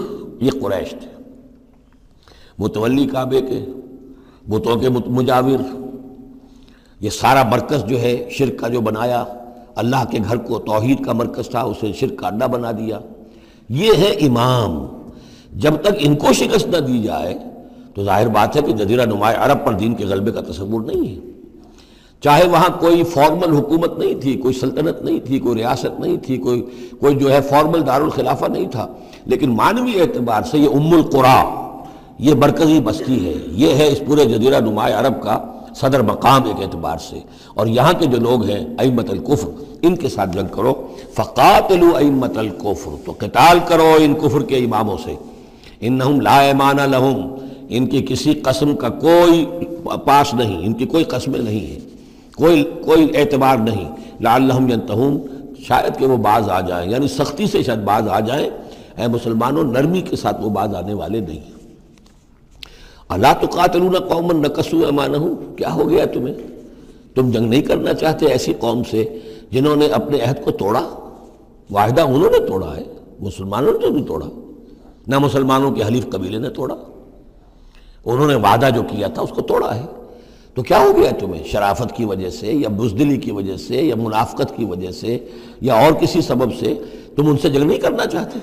یہ قریش تھے، متولی کعبے کے، بتوں کے مجاور، یہ سارا مرکز جو ہے شرک کا جو بنایا، اللہ کے گھر کو توحید کا مرکز تھا اسے شرک کا اڈا بنا دیا، یہ ہے امام۔ جب تک ان کو شکست نہ دی جائے تو ظاہر بات ہے کہ جزیرہ نماء عرب پر دین کے غلبے کا تصور نہیں ہے، چاہے وہاں کوئی فارمل حکومت نہیں تھی، کوئی سلطنت نہیں تھی، کوئی ریاست نہیں تھی، کوئی جو ہے فارمل دارالخلافہ نہیں تھا، لیکن معنوی اعتبار سے یہ ام القریٰ، یہ مرکزی بستی ہے، یہ ہے اس پورے جزیرہ نماء عرب کا صدر مقام ایک اعتبار سے، اور یہاں کے جو لوگ ہیں ائمۃ الکفر ان کے ساتھ جنگ کرو، فقاتلوا ائمۃ الکفر، تو قتال کرو ان کفر کے اماموں سے، انہم لا ایمان لہم، ان کی کسی قسم کا کوئی پاس نہیں، ان کی کوئی قسمیں نہیں ہیں، کوئی اعتبار نہیں، لعلہم ینتہون، شاید کہ وہ باز آ جائیں، یعنی سختی سے شاید باز آ جائیں، اے مسلمانوں نرمی کے ساتھ وہ باز آنے والے نہیں ہیں۔ الا تقاتلون قوما نکثوا ایمانہم، کیا ہو گیا تمہیں؟ تم جنگ نہیں کرنا چاہتے ایسی قوم سے جنہوں نے اپنے عہد کو توڑا؟ معاہدہ انہوں نے توڑا ہے، مسلمانوں نے نہیں توڑا، نہ مسلمانوں کے حلیف قبیلے نے توڑا، انہوں نے وعدہ جو کیا تھا اس کو توڑا ہے، تو کیا ہو گیا تمہیں؟ شرافت کی وجہ سے یا بزدلی کی وجہ سے یا منافقت کی وجہ سے یا اور کسی سبب سے تم ان سے جنگ نہیں کرنا چاہتے؟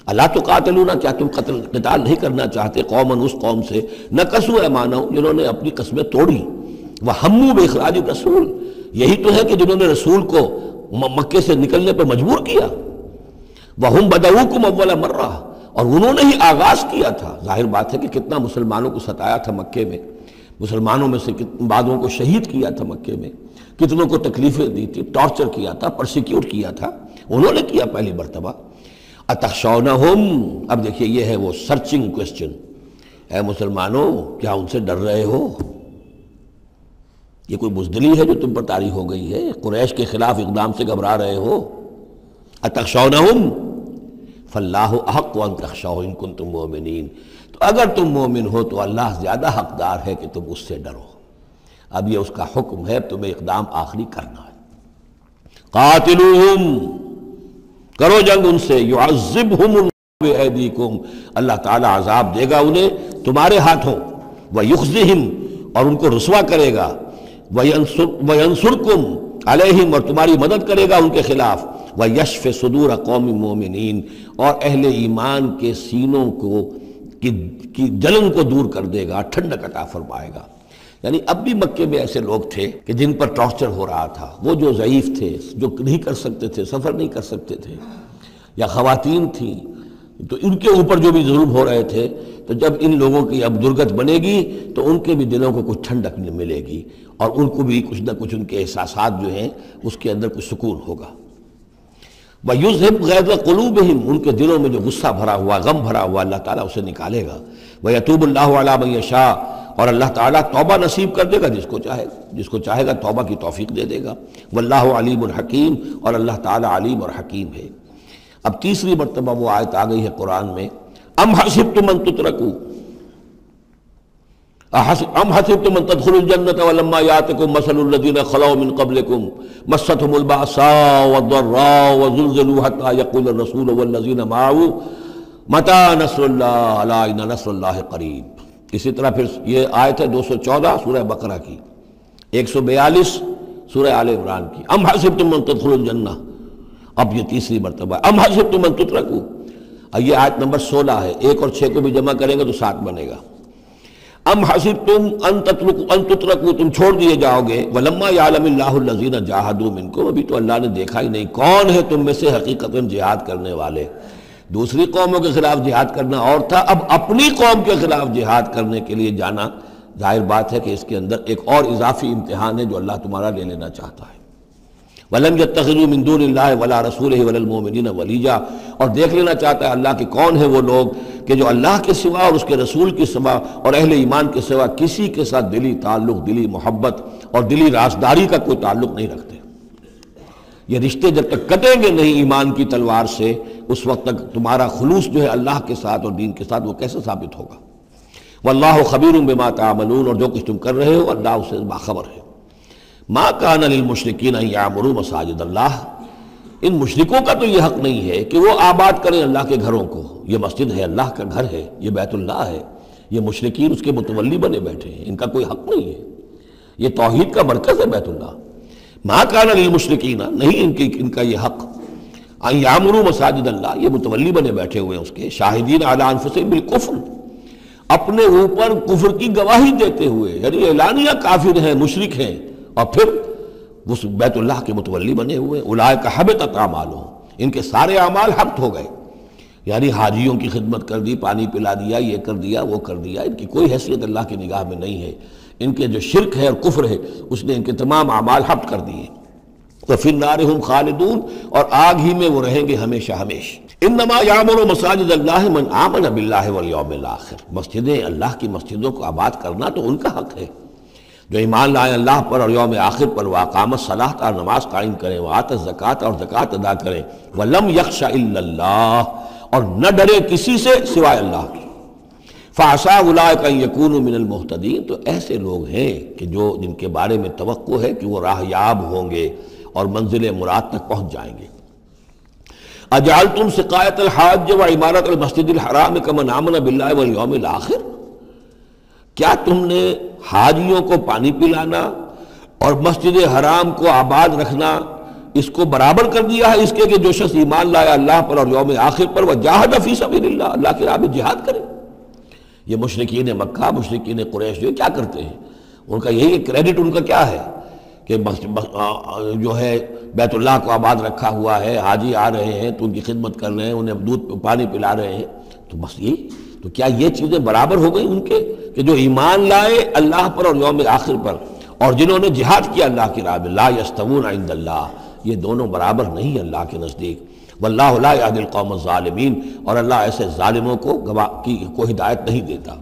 الا تقاتلون، کیا تم قتال نہیں کرنا چاہتے قوماً اس قوم سے نکثوا ایمانہم جنہوں نے اپنی قسمیں توڑی، وہموا باخراج الرسول، یہی تو ہے کہ جنہوں نے رسول کو مکے سے نکلنے پر مجبور کیا، وہم بدؤکم اول مرہ، اور انہوں نے ہی آغاز کیا تھا۔ ظاہر بات ہے کہ کتنا مسلمانوں کو ستایا تھا مکے میں، مسلمانوں میں سے بعضوں کو شہید کیا تھا مکے میں، کتنوں کو تکلیفیں دی تھی، ٹارچر کیا تھا، پرسیکیوٹ کیا تھا، انہوں نے کیا پہلی مرتبہ۔ اتخشونہم، اب دیکھیے یہ ہے وہ سرچنگ کوسچن، اے مسلمانوں کیا ان سے ڈر رہے ہو؟ یہ کوئی بزدلی ہے جو تم پر طاری ہو گئی ہے؟ قریش کے خلاف اقدام سے گھبرا رہے ہو؟ اتخشونہم فاللہ احق ان تخشوہ ان کنتم مؤمنین، تو اگر تم مومن ہو تو اللہ زیادہ حقدار ہے کہ تم اس سے ڈرو۔ اب یہ اس کا حکم ہے، تمہیں اقدام آخری کرنا ہے۔ قاتلوہم، کرو جنگ ان سے، یعذبہم اللہ بایدیکم، اللہ تعالیٰ عذاب دے گا انہیں تمہارے ہاتھوں، ویخزہم، اور ان کو رسوا کرے گا، وینصرکم علیہم، اور تمہاری مدد کرے گا ان کے خلاف، وَيَشْفِ صُدُورَ قَوْمٍ مُؤْمِنِينَ، اور اہل ایمان کے سینوں کو کی جلن کو دور کر دے گا، ٹھنڈک عطا فرمائے گا۔ یعنی اب بھی مکے میں ایسے لوگ تھے کہ جن پر ٹارچر ہو رہا تھا، وہ جو ضعیف تھے، جو نہیں کر سکتے تھے، سفر نہیں کر سکتے تھے، یا خواتین تھیں، تو ان کے اوپر جو بھی ظلم ہو رہے تھے، تو جب ان لوگوں کی اب درگت بنے گی تو ان کے بھی دلوں کو کچھ ٹھنڈک ملے گی، اور ان کو بھی کچھ نہ کچھ ان کے احساسات جو ہیں اس کے اندر کچھ سکون ہوگا۔ وَيُذْهِبْ غَيْظَ قُلُوبِهِمْ، ان کے دلوں میں جو غصہ بھرا ہوا، غم بھرا ہوا، اللہ تعالیٰ اسے نکالے گا۔ وَيَتُوبُ اللَّهُ عَلَىٰ مَن يَشَاءُ، اور اللہ تعالیٰ توبہ نصیب کر دے گا جس کو چاہے گا توبہ کی توفیق دے دے گا۔ وَاللَّهُ عَلِيمٌ حَكِيمٌ، اور اللہ تعالیٰ علیم اور حکیم ہے۔ اب تیسری مرتبہ وہ آیت آ گئی ہے قرآن میں، ام حسبتم ان تترکوا، ام حسبتم ان تدخلوا الجنة ولما يأتكم مثل الذين خلوا من قبلكم مستهم البأساء والضراء وزلزلوا حتى يقول الرسول والذين معه متى نصر الله الا ان نصر الله قریب۔ اسی طرح پھر یہ آیت ہے 214 سورہ بقرہ کی، 142 سورہ آل عمران کی، ام حسبتم ان تدخلوا الجنة، اب یہ تیسری مرتبہ ہے، ام حسبتم ان تترکوا، یہ آیت نمبر 16 ہے، 1 اور 6 کو بھی جمع کریں گے تو 7 بنے گا۔ ام حسبتم ان تترکوا، تم چھوڑ دیے جاؤ گے، ولما یعلم اللہ الذین جاہدوا منکم، ابھی تو اللہ نے دیکھا ہی نہیں کون ہے تم میں سے حقیقتاً جہاد کرنے والے۔ دوسری قوموں کے خلاف جہاد کرنا اور تھا، اب اپنی قوم کے خلاف جہاد کرنے کے لیے جانا، ظاہر بات ہے کہ اس کے اندر ایک اور اضافی امتحان ہے جو اللہ تمہارا لے لینا چاہتا ہے۔ وَلَمْ يَتَّخِذُوا مِن دُونِ اللَّهِ وَلَا رَسُولِهِ وَلَا الْمُؤْمِنِينَ وَلِيًّا، اور دیکھ لینا چاہتا ہے اللہ کہ کون ہے وہ لوگ کہ جو اللہ کے سوا اور اس کے رسول کے سوا اور اہل ایمان کے سوا کسی کے ساتھ دلی تعلق، دلی محبت اور دلی رازداری کا کوئی تعلق نہیں رکھتے۔ یہ رشتے جب تک کٹیں گے نہیں ایمان کی تلوار سے، اس وقت تک تمہارا خلوص جو ہے اللہ کے ساتھ اور دین کے ساتھ وہ کیسے ثابت ہوگا۔ وَاللَّهُ خَبِيرٌ بِمَا تَعْمَلُونَ، اور جو کچھ تم کر رہے ہو اللہ اس سے باخبر ہے۔ ما کان للمشرکین ان یعمروا مساجد اللہ، ان مشرکوں کا تو یہ حق نہیں ہے کہ وہ آباد کریں اللہ کے گھروں کو. یہ مسجد ہے، اللہ کا گھر ہے، یہ بیت اللہ ہے، یہ مشرکین اس کے متولی بنے بیٹھے ہیں، ان کا کوئی حق نہیں ہے. یہ توحید کا مرکز ہے بیت اللہ. ما کان للمشرکین، نہیں ان کا یہ حق، ان یعمروا مساجد اللہ، یہ متولی بنے بیٹھے ہوئے ہیں اس کے، شاہدین علی انفسہم بالکفر، اپنے اوپر کفر کی گواہی دیتے ہوئے، یعنی اعلانیہ کافر ہیں، مشرک ہیں، اور پھر اس بیت اللہ کے متولی بنے ہوئے. اولئک حبطت اعمالہم، ان کے سارے اعمال حبط ہو گئے. یعنی حاجیوں کی خدمت کر دی، پانی پلا دیا، یہ کر دیا، وہ کر دیا، ان کی کوئی حیثیت اللہ کی نگاہ میں نہیں ہے. ان کے جو شرک ہے اور کفر ہے اس نے ان کے تمام اعمال حبط کر دیے. وفی النار ہم خالدون، اور آگ ہی میں وہ رہیں گے ہمیشہ ہمیشہ. انما یعمر مساجد اللہ من آمن باللہ والیوم الآخر، مسجدیں اللہ کی مسجدوں کو آباد کرنا تو ان کا حق ہے جو ایمان لائے اللہ پر اور یوم آخر پر، واقام الصلاۃ، اور نماز قائم کریں، وآت الزکوٰۃ، اور زکوٰۃ ادا کریں، ولم یخش الا اللہ، اور نہ ڈرے کسی سے سوائے اللہ کی. فعسیٰ اولئک ان یکونوا من المہتدین، تو ایسے لوگ ہیں کہ جو جن کے بارے میں توقع ہے کہ وہ راہ یاب ہوں گے اور منزل مراد تک پہنچ جائیں گے. اجعلتم سقایۃ الحاج وعمارۃ المسجد الحرام کمن آمن باللہ والیوم الآخر، کیا تم نے حاجیوں کو پانی پلانا اور مسجد حرام کو آباد رکھنا اس کو برابر کر دیا ہے اس کے کہ جو شخص ایمان لایا اللہ پر اور یوم آخر پر، وجاہد فی سبیل اللہ، اللہ کی راہ میں جہاد کرے. یہ مشرکین مکہ، مشرکین قریش جو کیا کرتے ہیں، ان کا یہی کریڈٹ ان کا کیا ہے کہ جو ہے بیت اللہ کو آباد رکھا ہوا ہے، حاجی آ رہے ہیں تو ان کی خدمت کر رہے ہیں، انہیں دودھ پانی پلا رہے ہیں، تو بس یہ تو کیا یہ چیزیں برابر ہو گئی ان کے کہ جو ایمان لائے اللہ پر اور یوم آخر پر اور جنہوں نے جہاد کیا اللہ کی راہ میں؟ لا یستوون عند اللہ، یہ دونوں برابر نہیں اللہ کے نزدیک. واللہ لا یہدی القوم الظالمین، اور اللہ ایسے ظالموں کو ہدایت نہیں دیتا.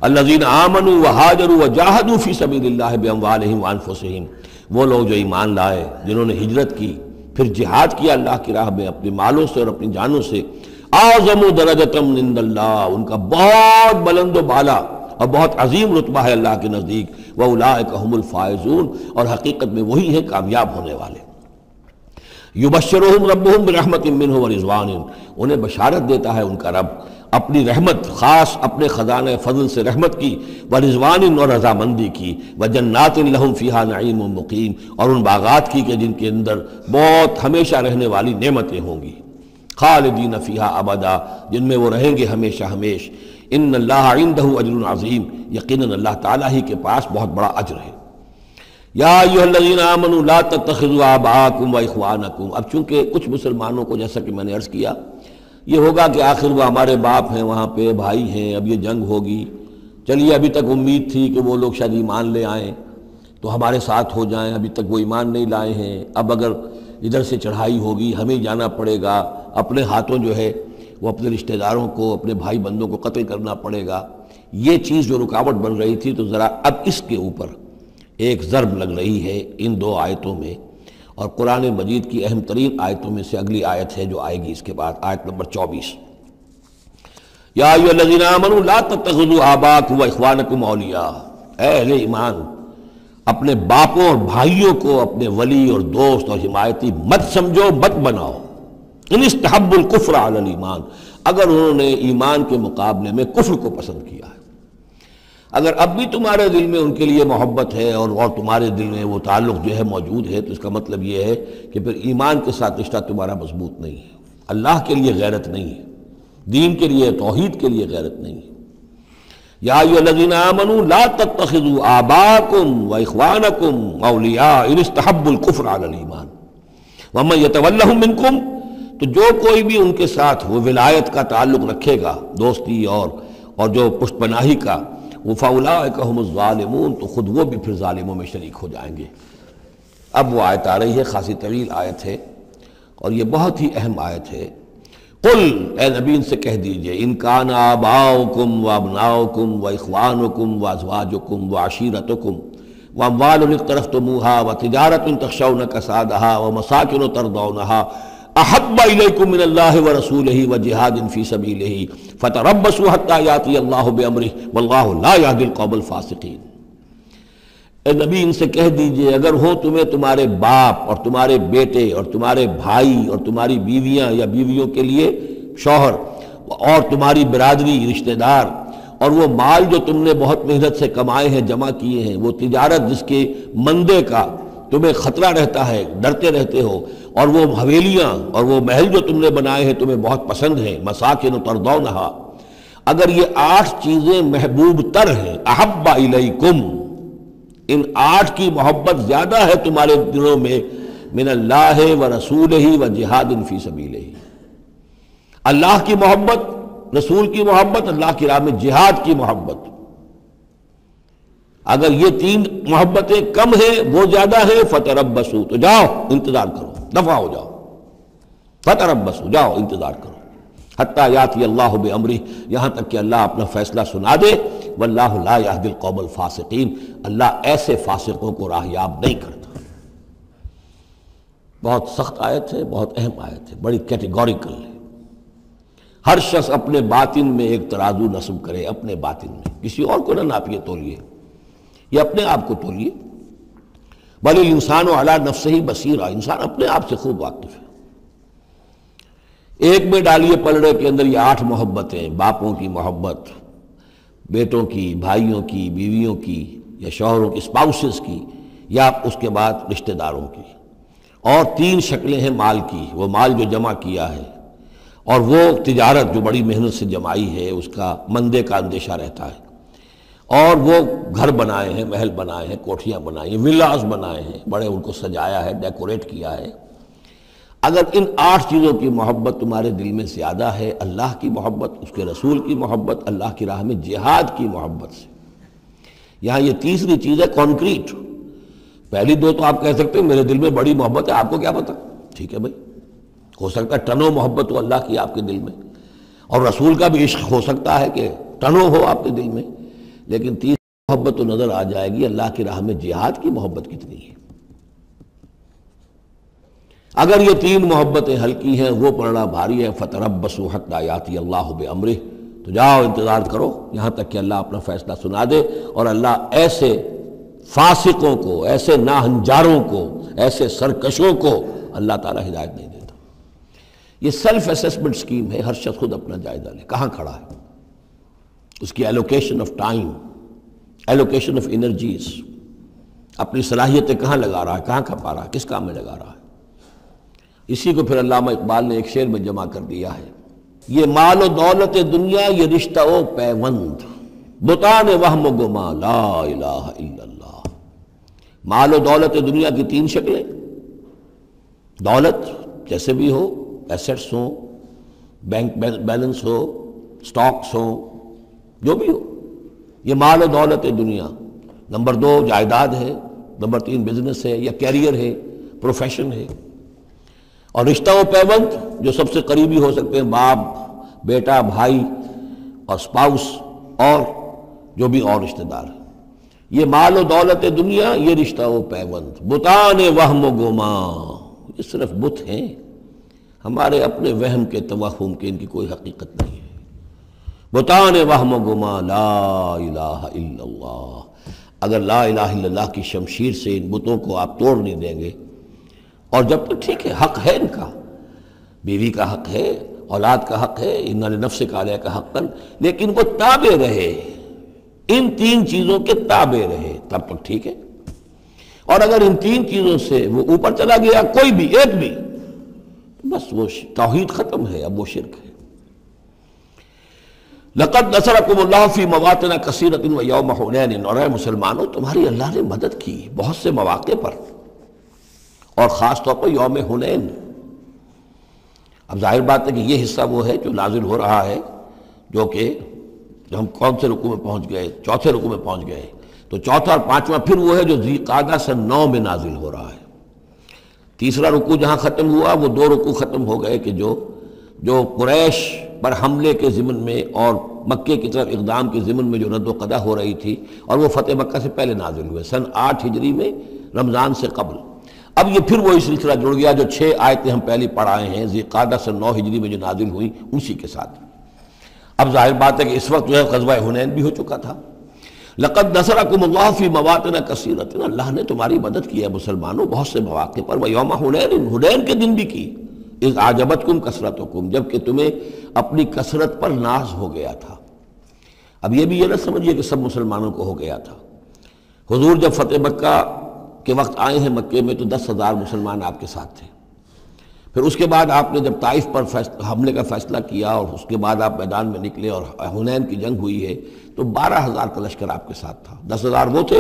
الذین آمنوا وہاجروا وجاہدوا فی سبیل اللہ باموالہم وانفسہم، وہ لوگ جو ایمان لائے، جنہوں نے ہجرت کی، پھر جہاد کیا اللہ کی راہ میں اپنے مالوں سے اور اپنی جانوں سے. اعظم درجۃ عند اللہ، ان کا بہت بلند و بالا اور بہت عظیم رتبہ ہے اللہ کے نزدیک. واولئک هم الفائزون، اور حقیقت میں وہی ہیں کامیاب ہونے والے. یبشرہم ربہم برحمت منہ ورضوان، انہیں بشارت دیتا ہے ان کا رب اپنی رحمت، خاص اپنے خزانہ فضل سے رحمت کی، ورضوان، اور رضامندی کی، وجنات لہم فیہا نعیم مقیم، اور ان باغات کی کہ جن کے اندر بہت ہمیشہ رہنے والی نعمتیں ہوں گی. خالدین فیہا ابدا، جن میں وہ رہیں گے ہمیشہ ہمیش. ان اللہ عندہ اجر عظیم، یقیناً اللہ تعالیٰ ہی کے پاس بہت بڑا اجر ہے. یا ایھا الذین آمنوا لا تتخذوا آباءکم واخوانکم، اب چونکہ کچھ مسلمانوں کو جیسا کہ میں نے عرض کیا یہ ہوگا کہ آخر وہ ہمارے باپ ہیں، وہاں پہ بھائی ہیں، اب یہ جنگ ہوگی، چلیے ابھی تک امید تھی کہ وہ لوگ شاید ایمان لے آئیں تو ہمارے ساتھ ہو جائیں، ابھی تک وہ ایمان نہیں لائے ہیں، اب اگر ادھر سے چڑھائی ہوگی ہمیں جانا پڑے گا، اپنے ہاتھوں جو ہے وہ اپنے رشتہ داروں کو، اپنے بھائی بندوں کو قتل کرنا پڑے گا. یہ چیز جو رکاوٹ بن رہی تھی، تو ذرا اب اس کے اوپر ایک ضرب لگ رہی ہے ان دو آیتوں میں، اور قرآن مجید کی اہم ترین آیتوں میں سے اگلی آیت ہے جو آئے گی اس کے بعد، آیت نمبر 24. یا ایھا الذین آمنوا لا تتخذوا آباءکم واخوانکم اولیاء، اے اہل ایمان اپنے باپوں اور بھائیوں کو اپنے ولی اور دوست اور حمایتی مت سمجھو، مت بناؤ. ان استحبوا الکفر علی الایمان، اگر انہوں نے ایمان کے مقابلے میں کفر کو پسند کیا ہے. اگر اب بھی تمہارے دل میں ان کے لیے محبت ہے اور تمہارے دل میں وہ تعلق جو ہے موجود ہے، تو اس کا مطلب یہ ہے کہ پھر ایمان کے ساتھ رشتہ تمہارا مضبوط نہیں ہے، اللہ کے لیے غیرت نہیں ہے، دین کے لیے، توحید کے لیے غیرت نہیں ہے. یا ایھا الذین آمنوا لا تتخذوا آباءکم واخوانکم اولیاء ان استحبوا الکفر علی الایمان ومن یتولہم منکم، تو جو کوئی بھی ان کے ساتھ وہ ولایت کا تعلق رکھے گا، دوستی اور جو پشت پناہی کا، فَأُولَٰئِكَ هُمُ الظَّالِمُونَ، تو خود وہ بھی پھر ظالموں میں شریک ہو جائیں گے. اب وہ آیت آ رہی ہے، خاصی طویل آیت ہے اور یہ بہت ہی اہم آیت ہے. قل، اے نبی ان سے کہہ دیجئے، ان کان آباؤکم وابناؤکم واخوانکم وازواجکم وعشیرتکم واموال اقترفتموها وتجارۃ تخشون کسادها ومساکن ترضونها احب الیکم من اللہ ورسولہ وجہاد فی سبیلہ فتربصوا حتی یاتی اللہ بامرہ واللہ لا یہدی القوم الفاسقین. اے نبی ان سے کہہ دیجئے اگر ہو تمہیں تمہارے باپ اور تمہارے بیٹے اور تمہارے بھائی اور تمہاری بیویاں یا بیویوں کے لیے شوہر اور تمہاری برادری رشتہ دار اور وہ مال جو تم نے بہت محنت سے کمائے ہیں جمع کیے ہیں، وہ تجارت جس کے مندے کا تمہیں خطرہ رہتا ہے، ڈرتے رہتے ہو، اور وہ حویلیاں اور وہ محل جو تم نے بنائے ہیں تمہیں بہت پسند ہیں، مساکن ترضونہا، اگر یہ 8 چیزیں محبوب تر ہیں، احب الیکم، ان 8 کی محبت زیادہ ہے تمہارے دلوں میں، من اللہ و رسولہ و جہاد فی سبیلہ، اللہ کی محبت، رسول کی محبت، اللہ کی راہ میں جہاد کی محبت، اگر یہ 3 محبتیں کم ہیں وہ زیادہ ہیں، فتربصوا، تو جاؤ انتظار کرو، دفع ہو جاؤ، فتربصوا، جاؤ انتظار کرو، حتی یاتی اللہ بامرہ، یہاں تک کہ اللہ اپنا فیصلہ سنا دے، واللہ لا یہدی القوم الفاسقین، اللہ ایسے فاسقوں کو راہیاب نہیں کرتا۔ بہت سخت آیت ہے، بہت اہم آیت ہے، بڑی کیٹیگوریکل ہے۔ ہر شخص اپنے باطن میں ایک ترازو نصب کرے، اپنے باطن میں، کسی اور کو نہ ناپیے تولیے، یہ اپنے آپ کو تولیے۔ بل الانسان علی نفسہ بصیرہ، انسان اپنے آپ سے خوب واقف ہے۔ ایک میں ڈالیے پلڑے کے اندر یہ 8 محبتیں، باپوں کی محبت، بیٹوں کی، بھائیوں کی، بیویوں کی یا شوہروں کی، اسپاؤسز کی، یا اس کے بعد رشتہ داروں کی، اور 3 شکلیں ہیں مال کی، وہ مال جو جمع کیا ہے، اور وہ تجارت جو بڑی محنت سے جمائی ہے، اس کا مندے کا اندیشہ رہتا ہے، اور وہ گھر بنائے ہیں، محل بنائے ہیں، کوٹھیاں بنائی ہیں، ولاز بنائے ہیں، بڑے ان کو سجایا ہے، ڈیکوریٹ کیا ہے۔ اگر ان 8 چیزوں کی محبت تمہارے دل میں زیادہ ہے، اللہ کی محبت، اس کے رسول کی محبت، اللہ کی راہ میں جہاد کی محبت سے، یہاں یہ تیسری چیز ہے کانکریٹ۔ پہلی 2 تو آپ کہہ سکتے ہیں میرے دل میں بڑی محبت ہے، آپ کو کیا پتہ، ٹھیک ہے بھائی، ہو سکتا ہے ٹنوں محبت ہو اللہ کی آپ کے دل میں، اور رسول کا بھی عشق ہو سکتا ہے کہ ٹنوں ہو آپ کے دل میں، لیکن تیسری محبت تو نظر آ جائے گی، اللہ کی راہ میں جہاد کی محبت کتنی ہے۔ اگر یہ 3 محبتیں ہلکی ہیں، وہ پڑنا بھاری ہے، فتربصوا حتی یاتی اللہ بامرہ، تو جاؤ انتظار کرو یہاں تک کہ اللہ اپنا فیصلہ سنا دے، اور اللہ ایسے فاسقوں کو، ایسے ناہنجاروں کو، ایسے سرکشوں کو اللہ تعالیٰ ہدایت نہیں دیتا۔ یہ سیلف اسیسمنٹ سکیم ہے، ہر شخص خود اپنا جائزہ لے، کہاں کھڑا ہے، اس کی allocation of time, allocation of energies, اپنی صلاحیتیں کہاں لگا رہا ہے، کہاں کھپا رہا ہے، کس کام میں لگا رہا ہے۔ اسی کو پھر علامہ اقبال نے ایک شعر میں جمع کر دیا ہے، یہ مال و دولت دنیا، یہ رشتہ و پیوند، بتان وہم و گما، لا الہ الا اللہ۔ مال و دولت دنیا کی 3 شکلیں، دولت جیسے بھی ہو، ایسٹس ہوں، بینک بیلنس ہو، سٹاکس ہوں، جو بھی ہو، یہ مال و دولت دنیا۔ نمبر 2 جائیداد ہے، نمبر 3 بزنس ہے یا کیریئر ہے، پروفیشن ہے، اور رشتہ و پیوند جو سب سے قریبی ہو سکتے ہیں، باپ، بیٹا، بھائی اور اسپاؤس، اور جو بھی اور رشتہ دار ہیں۔ یہ مال و دولت دنیا، یہ رشتہ و پیوند، بتان وہم و گما، یہ صرف بت ہیں، ہمارے اپنے وہم کے، توہم کے، ان کی کوئی حقیقت نہیں ہے۔ بتان وہم و گما، لا الہ الا اللہ۔ اگر لا الہ الا اللہ کی شمشیر سے ان بتوں کو آپ توڑ نہیں دیں گے، اور جب تک ٹھیک ہے حق ہے ان کا، بیوی کا حق ہے، اولاد کا حق ہے، ان لنفسک علیک حقا، لیکن وہ تابع رہے، ان 3 چیزوں کے تابع رہے، تب تک ٹھیک ہے۔ اور اگر ان 3 چیزوں سے وہ اوپر چلا گیا، کوئی بھی ایک بھی، بس وہ توحید ختم ہے، اب وہ شرک ہے۔ لقد نصرکم اللہ فی مواطن کثیرۃ ویوم حنین، اور اے مسلمانوں تمہاری اللہ نے مدد کی بہت سے مواقع پر، اور خاص طور پر یوم حنین۔ اب ظاہر بات ہے کہ یہ حصہ وہ ہے جو نازل ہو رہا ہے، جو کہ ہم کون سے رکوع میں پہنچ گئے، 4تھے رکوع میں پہنچ گئے، تو 4تھا اور 5واں پھر وہ ہے جو ذی قعدہ سن 9 میں نازل ہو رہا ہے۔ تیسرا رکوع جہاں ختم ہوا، وہ 2 رکوع ختم ہو گئے کہ جو قریش پر حملے کے ضمن میں اور مکے کی طرف اقدام کے ضمن میں جو رد و قدع ہو رہی تھی، اور وہ فتح مکہ سے پہلے نازل ہوئے، سن 8 ہجری میں، رمضان سے قبل۔ اب یہ پھر وہی سلسلہ جڑ گیا جو 6 آیتیں ہم پہلے پڑھائے ہیں، ذی قعدہ سن 9 ہجری میں جو نازل ہوئی، اسی کے ساتھ۔ اب ظاہر بات ہے کہ اس وقت جو ہے غزوہ حنین بھی ہو چکا تھا، لقد نصرکم اللہ فی مواطن کثیرۃ، اللہ نے تمہاری مدد کی ہے مسلمانوں بہت سے مواقع پر، ویوم حنین، حنین کے دن بھی کی، اذ اعجبتکم کثرتکم، جب کہ تمہیں اپنی کثرت پر ناز ہو گیا تھا۔ اب یہ بھی یہ نہ سمجھیے کہ سب مسلمانوں کو ہو گیا تھا۔ حضور جب فتح مکہ کے وقت آئے ہیں مکے میں تو 10,000 مسلمان آپ کے ساتھ تھے، پھر اس کے بعد آپ نے جب طائف پر حملے کا فیصلہ کیا اور اس کے بعد آپ میدان میں نکلے اور حنین کی جنگ ہوئی ہے تو 12,000 کا لشکر آپ کے ساتھ تھا، 10,000 وہ تھے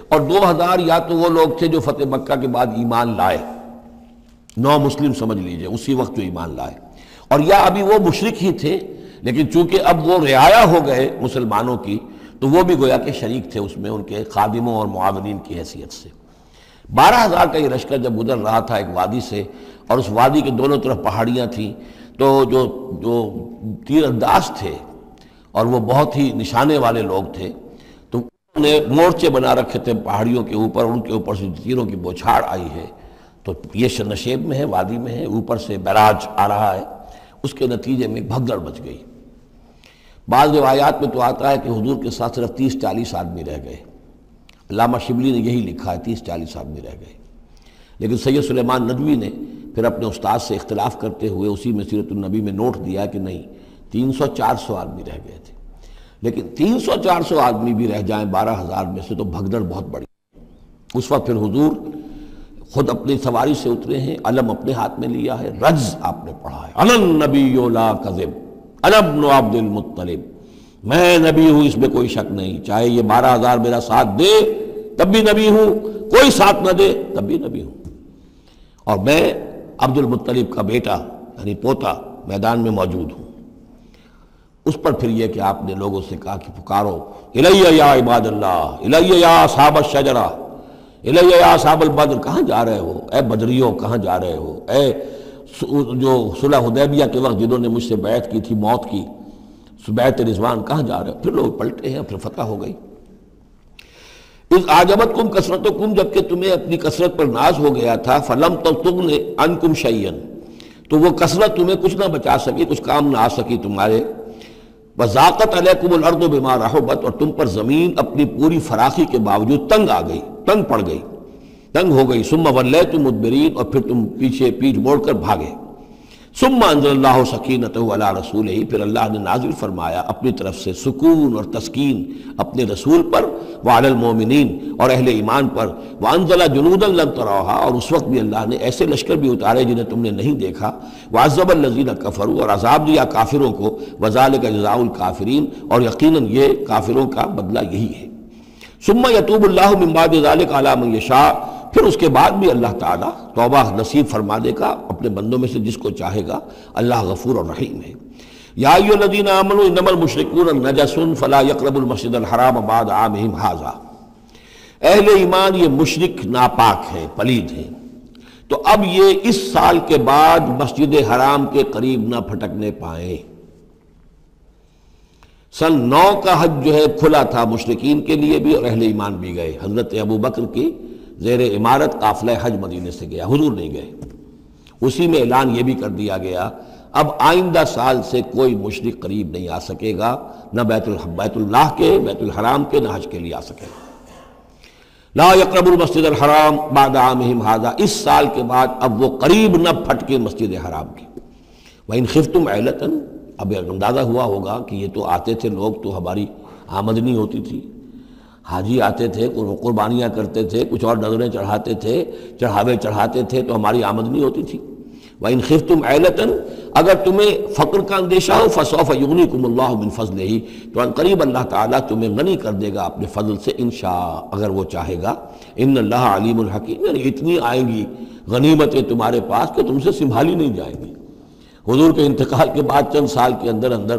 اور 2,000 یا تو وہ لوگ تھے جو فتح مکہ کے بعد ایمان لائے، نو مسلم سمجھ لیجئے اسی وقت جو ایمان لائے، اور یا ابھی وہ مشرک ہی تھے لیکن چونکہ اب وہ رعایا ہو گئے مسلمانوں کی تو وہ بھی گویا کہ شریک تھے اس میں ان کے خادموں اور معاونین کی حیثیت سے۔ 12,000 کا یہ لشکر جب گزر رہا تھا ایک وادی سے، اور اس وادی کے دونوں طرف پہاڑیاں تھیں، تو جو تیر انداز تھے اور وہ بہت ہی نشانے والے لوگ تھے تو انہوں نے مورچے بنا رکھے تھے پہاڑیوں کے اوپر، ان کے اوپر سے تیروں کی بوچھاڑ آئی ہے، تو یہ نشیب میں ہے، وادی میں ہے، اوپر سے بیراج آ رہا ہے، اس کے نتیجے میں بھگدڑ مچ گئی۔ بعض روایات میں تو آتا ہے کہ حضور کے ساتھ صرف 30-40 آدمی رہ گئے، علامہ شبلی نے یہی لکھا ہے 30-40 آدمی رہ گئے، لیکن سید سلیمان ندوی نے پھر اپنے استاد سے اختلاف کرتے ہوئے اسی میں سیرت النبی میں نوٹ دیا کہ نہیں 300-400 آدمی رہ گئے تھے، لیکن 300-400 آدمی بھی رہ جائیں 12,000 میں سے تو بھگدڑ بہت بڑی۔ اس وقت پھر حضور خود اپنی سواری سے اترے ہیں، علم اپنے ہاتھ میں لیا ہے، رجز آپ نے پڑھا ہے، انا النبی لا کذب انا ابن عبد المطلب، میں نبی ہوں اس میں کوئی شک نہیں، چاہے یہ 12,000 میرا ساتھ دے تب بھی نبی ہوں، کوئی ساتھ نہ دے تب بھی نبی ہوں، اور میں عبد المطلب کا بیٹا یعنی پوتا میدان میں موجود ہوں۔ اس پر پھر یہ کہ آپ نے لوگوں سے کہا کہ پکارو الیہ یا عباد اللہ، الیہ یا اصحاب الشجرہ، الیہ یا اصحاب البدر، کہاں جا رہے ہو اے بدریوں، کہاں جا رہے ہو اے جو صلح حدیبیہ کے وقت جنہوں نے مجھ سے بیعت کی تھی موت کی، بیعت رضوان، کہاں جا رہے ہو؟ پھر لوگ پلٹے ہیں، پھر فتح ہو گئی۔ اذ اعجبتکم کثرتکم، جب کہ تمہیں اپنی کثرت پر ناز ہو گیا تھا، فلم تغن عنکم شیئا، تو وہ کثرت تمہیں کچھ نہ بچا سکی، کچھ کام نہ آ سکی تمہارے، وضاقت علیکم الارض بما رحبت، اور تم پر زمین اپنی پوری فراخی کے باوجود تنگ آ گئی، تنگ پڑ گئی، تنگ ہو گئی، ثم ولیتم مدبرین، اور پھر تم پیچھے پیٹھ موڑ کر بھاگے، ثم انزل اللہ سکینتہ علی رسولہ، پھر اللہ نے نازل فرمایا اپنی طرف سے سکون اور تسکین اپنے رسول پر، وعلی المومنین، اور اہل ایمان پر، وانزل جنودا لم تروها، اور اس وقت بھی اللہ نے ایسے لشکر بھی اتارے جنہیں تم نے نہیں دیکھا، وعذب الذین کفروا، اور عذاب دیا کافروں کو، وذالک جزاء الکافرین، اور یقیناً یہ کافروں کا بدلہ یہی ہے۔ ثم یتوب اللہ من بعد ذلک علی من یشاء، پھر اس کے بعد بھی اللہ تعالیٰ توبہ نصیب فرما دے گا اپنے بندوں میں سے جس کو چاہے گا، اللہ غفور اور رحیم ہے۔ یا ایھا الذین آمنوا انما المشرکون نجس فلا یقربوا المسجد الحرام بعد عامہم ھذا، اہل ایمان یہ مشرک ناپاک ہیں، پلید ہیں، تو اب یہ اس سال کے بعد مسجد حرام کے قریب نہ پھٹکنے پائیں۔ سن 9 کا حج جو ہے کھلا تھا مشرکین کے لیے بھی اور اہل ایمان بھی گئے، حضرت ابو بکر کی زیر امارت قافلہ حج مدینے سے گیا، حضور نہیں گئے، اسی میں اعلان یہ بھی کر دیا گیا اب آئندہ سال سے کوئی مشرک قریب نہیں آ سکے گا، نہ بیت اللہ کے، بیت الحرام کے، نہ حج کے لیے آ سکے گا۔ لا یقرب المسجد الحرام بعد عامہم ھذا، اس سال کے بعد اب وہ قریب نہ پھٹکے مسجد حرام کی۔ وَإِنْ خِفْتُمْ عِلَّةً، اب اندازہ ہوا ہوگا کہ یہ تو آتے تھے لوگ تو ہماری آمدنی ہوتی تھی، حاجی آتے تھے، قربانیاں کرتے تھے، کچھ اور نذریں چڑھاتے تھے، چڑھاوے چڑھاتے تھے تو ہماری آمدنی ہوتی تھی۔ وَإِنْ خِفْتُمْ عِلَّةً، اگر تمہیں فقر کا اندیشہ ہو، فَسَوْفَ يُغْنِيكُمُ اللَّهُ مِنْ فَضْلِهِ، تو عنقریب اللہ تعالیٰ تمہیں غنی کر دے گا اپنے فضل سے، انشاء، اگر وہ چاہے گا۔ ان اللہ علیم الحکیم، یعنی اتنی آئیں گی غنیمتیں تمہارے پاس کہ تم سے سنبھالی نہیں جائیں گی۔ حضور کے انتقال کے بعد چند سال کے اندر اندر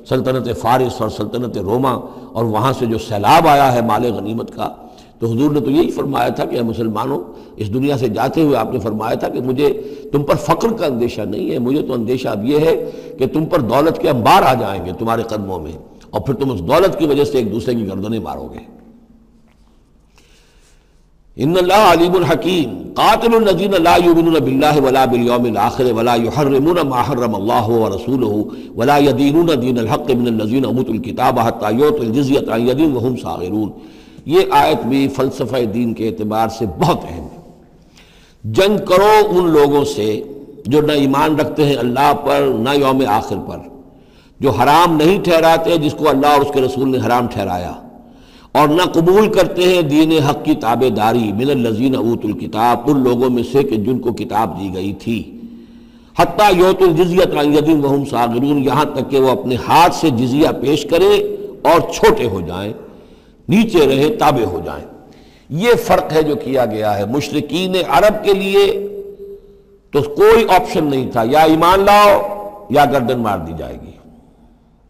سلطنت فارس اور سلطنت روما اور وہاں سے جو سیلاب آیا ہے مال غنیمت کا، تو حضور نے تو یہی فرمایا تھا کہ اے مسلمانوں، اس دنیا سے جاتے ہوئے آپ نے فرمایا تھا کہ مجھے تم پر فقر کا اندیشہ نہیں ہے، مجھے تو اندیشہ اب یہ ہے کہ تم پر دولت کے انبار آ جائیں گے تمہارے قدموں میں، اور پھر تم اس دولت کی وجہ سے ایک دوسرے کی گردنیں مارو گے۔ ان اللہ علیم الحکیم قاتل الذین لا یؤمنون باللہ ولا بالیوم الآخر ولا یحرمون ما حرم اللہ ورسولہ ولا یدینون دین الحق من الذین اوتوا الکتاب حتی یعطوا الجزیۃ عن ید وہم صاغرون۔ یہ آیت بھی فلسفہ دین کے اعتبار سے بہت اہم ہے۔ جنگ کرو ان لوگوں سے جو نہ ایمان رکھتے ہیں اللہ پر نہ یوم آخر پر، جو حرام نہیں ٹھہراتے جس کو اللہ اور اس کے رسول نے حرام ٹھہرایا، اور نہ قبول کرتے ہیں دین حق کی تابع داری من الذین اوتوا الکتاب، ان لوگوں میں سے کہ جن کو کتاب دی گئی تھی، حتی یعطوا الجزیۃ عن ید وہم صاغرون، یہاں تک کہ وہ اپنے ہاتھ سے جزیہ پیش کریں اور چھوٹے ہو جائیں، نیچے رہیں، تابع ہو جائیں۔ یہ فرق ہے جو کیا گیا ہے۔ مشرکین عرب کے لیے تو کوئی آپشن نہیں تھا، یا ایمان لاؤ یا گردن مار دی جائے گی،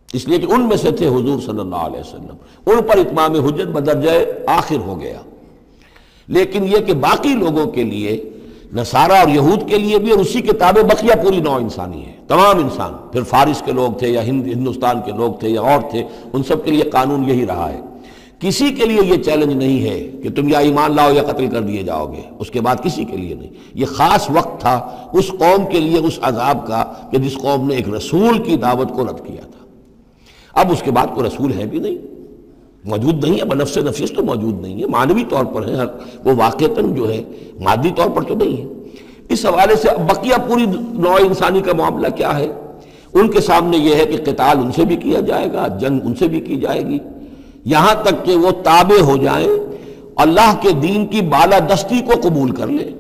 اس لیے کہ ان میں سے تھے حضور صلی اللہ علیہ وسلم، ان پر اتمام حجت بدرجہ آخر ہو گیا۔ لیکن یہ کہ باقی لوگوں کے لیے، نصارہ اور یہود کے لیے بھی اسی کتاب بقیہ پوری نوع انسانی ہے، تمام انسان، پھر فارس کے لوگ تھے یا ہندوستان کے لوگ تھے یا اور تھے، ان سب کے لیے قانون یہی رہا ہے۔ کسی کے لیے یہ چیلنج نہیں ہے کہ تم یا ایمان لاؤ یا قتل کر دیے جاؤ گے، اس کے بعد کسی کے لیے نہیں۔ یہ خاص وقت تھا اس قوم کے لیے اس عذاب کا کہ جس قوم نے ایک رسول کی دعوت کو رد کیا تھا۔ اب اس کے بعد کوئی رسول ہے بھی نہیں، موجود نہیں ہے، بنفس نفیس تو موجود نہیں ہے، معنوی طور پر ہے، وہ واقعتاً جو ہے مادی طور پر تو نہیں ہے۔ اس حوالے سے اب بقیہ پوری نوع انسانی کا معاملہ کیا ہے؟ ان کے سامنے یہ ہے کہ قتال ان سے بھی کیا جائے گا، جنگ ان سے بھی کی جائے گی، یہاں تک کہ وہ تابع ہو جائیں، اللہ کے دین کی بالادستی کو قبول کر لیں،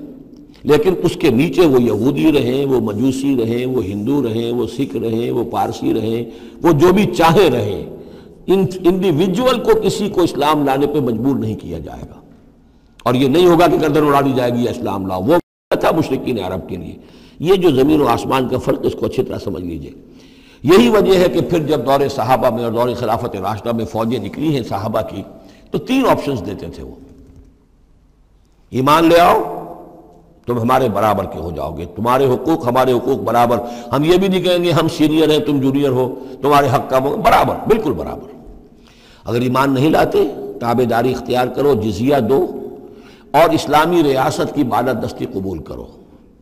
لیکن اس کے نیچے وہ یہودی رہیں، وہ مجوسی رہیں، وہ ہندو رہیں، وہ سکھ رہیں، وہ پارسی رہیں، وہ جو بھی چاہے رہیں، انڈیویجول کو کسی کو اسلام لانے پہ مجبور نہیں کیا جائے گا، اور یہ نہیں ہوگا کہ گردن اڑا دی جائے گی یا اسلام لاؤ۔ وہ تھا مشرکین عرب کے لیے۔ یہ جو زمین و آسمان کا فرق، اس کو اچھی طرح سمجھ لیجئے۔ یہی وجہ ہے کہ پھر جب دور صحابہ میں اور دور خلافت راشدہ میں فوجیں نکلی ہیں صحابہ کی، تو 3 آپشنز دیتے تھے وہ۔ ایمان لے آؤ، تم ہمارے برابر کے ہو جاؤ گے، تمہارے حقوق ہمارے حقوق برابر، ہم یہ بھی نہیں کہیں گے ہم سینئر ہیں تم جونیئر ہو، تمہارے حق کا برابر، بالکل برابر۔ اگر ایمان نہیں لاتے، تابع داری اختیار کرو، جزیہ دو، اور اسلامی ریاست کی بالادستی قبول کرو،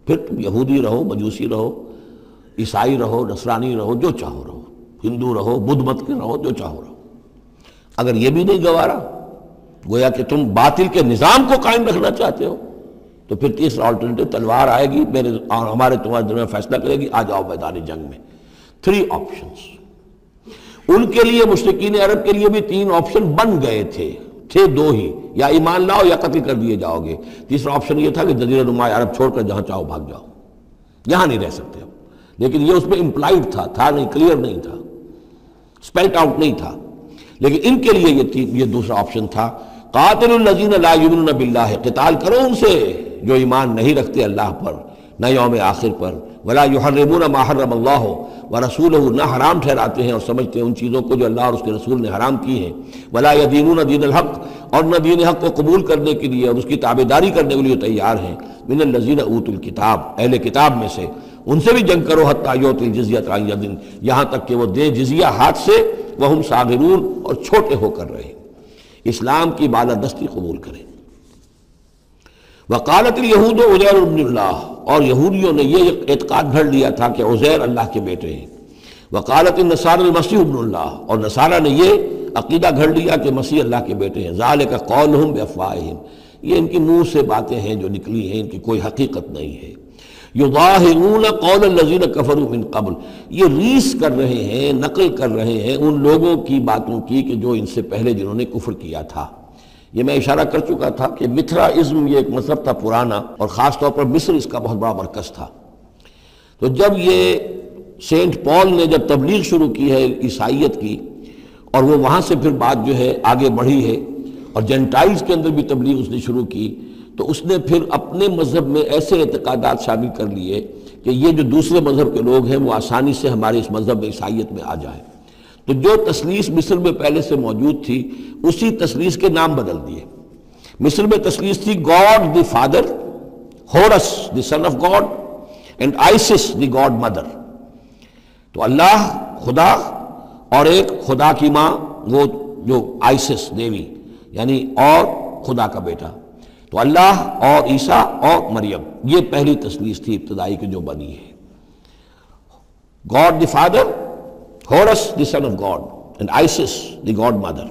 پھر تم یہودی رہو، مجوسی رہو، عیسائی رہو، نصرانی رہو، جو چاہو رہو، ہندو رہو، بدھ مت کے رہو، جو چاہو رہو۔ اگر یہ بھی نہیں گوارا، گویا کہ تم باطل کے نظام کو قائم رکھنا چاہتے ہو، تو پھر تیسرا آلٹرنیٹو تلوار آئے گی، میرے اور ہمارے تمہارے درمیان فیصلہ کرے گی، آ جاؤ میدان جنگ میں۔ 3 آپشنز ان کے لیے، مشرکین عرب کے لیے بھی 3 آپشن بن گئے تھے 2 ہی، یا ایمان لاؤ یا قتل کر دیے جاؤ گے۔ تیسرا آپشن یہ تھا کہ جزیرہ نما عرب چھوڑ کر جہاں چاہو بھاگ جاؤ، یہاں نہیں رہ سکتے اب۔ لیکن یہ اس میں امپلائڈ تھا نہیں، کلیئر نہیں تھا، اسپیلٹ آؤٹ نہیں تھا۔ لیکن ان کے لیے یہ دوسرا آپشن تھا، قاتل الذین لا یؤمنون باللہ، قتال کرو ان سے جو ایمان نہیں رکھتے اللہ پر نہ یوم آخر پر، ولا یحرمون ما حرم اللہ ورسولہ، نہ حرام ٹھہراتے ہیں اور سمجھتے ہیں ان چیزوں کو جو اللہ اور اس کے رسول نے حرام کی ہیں، ولا یدینون دین الحق، اور نہ دین حق کو قبول کرنے کے لیے اور اس کی تابعداری کرنے کے لیے تیار ہیں، من الذین اوتوا الکتاب، اہل کتاب میں سے، ان سے بھی جنگ کرو، حتی یعطوا الجزیۃ عن ید، یہاں تک کہ وہ دے جزیہ ہاتھ سے، وہم صاغرون، اور چھوٹے ہو کر رہے، اسلام کی بالادستی قبول کریں۔ وقالت الیہود عزیر ابن اللہ، اور یہودیوں نے یہ اعتقاد گھڑ لیا تھا کہ عزیر اللہ کے بیٹے ہیں۔ وقالت النصارى المسیح ابن اللہ، اور نصارہ نے یہ عقیدہ گھڑ لیا کہ مسیح اللہ کے بیٹے ہیں۔ ذالک قولہم بافواہہم، یہ ان کی منہ سے باتیں ہیں جو نکلی ہیں، ان کی کوئی حقیقت نہیں ہے۔ یظاہرون قول الذین کفروا من قبل، یہ ریس کر رہے ہیں، نقل کر رہے ہیں ان لوگوں کی باتوں کی کہ جو ان سے پہلے جنہوں نے کفر کیا تھا۔ یہ میں اشارہ کر چکا تھا کہ متھرائزم یہ ایک مذہب تھا پرانا، اور خاص طور پر مصر اس کا بہت بڑا مرکز تھا۔ تو جب یہ سینٹ پال نے جب تبلیغ شروع کی ہے عیسائیت کی، اور وہ وہاں سے پھر بات جو ہے آگے بڑھی ہے، اور جینٹائلز کے اندر بھی تبلیغ اس نے شروع کی، تو اس نے پھر اپنے مذہب میں ایسے اعتقادات شامل کر لیے کہ یہ جو دوسرے مذہب کے لوگ ہیں وہ آسانی سے ہمارے اس مذہب میں عیسائیت میں آ جائیں۔ تو جو تثلیث مصر میں پہلے سے موجود تھی، اسی تثلیث کے نام بدل دیے۔ مصر میں تثلیث تھی God the father, Horus the son of God, and Isis the god mother. تو اللہ خدا اور ایک خدا کی ماں، وہ جو آئسس دیوی، یعنی اور خدا کا بیٹا۔ تو اللہ اور عیسیٰ اور مریم یہ پہلی تثلیث تھی ابتدائی کی جو بنی ہے. God the Father, Horus the Son of God, and Isis the God Mother.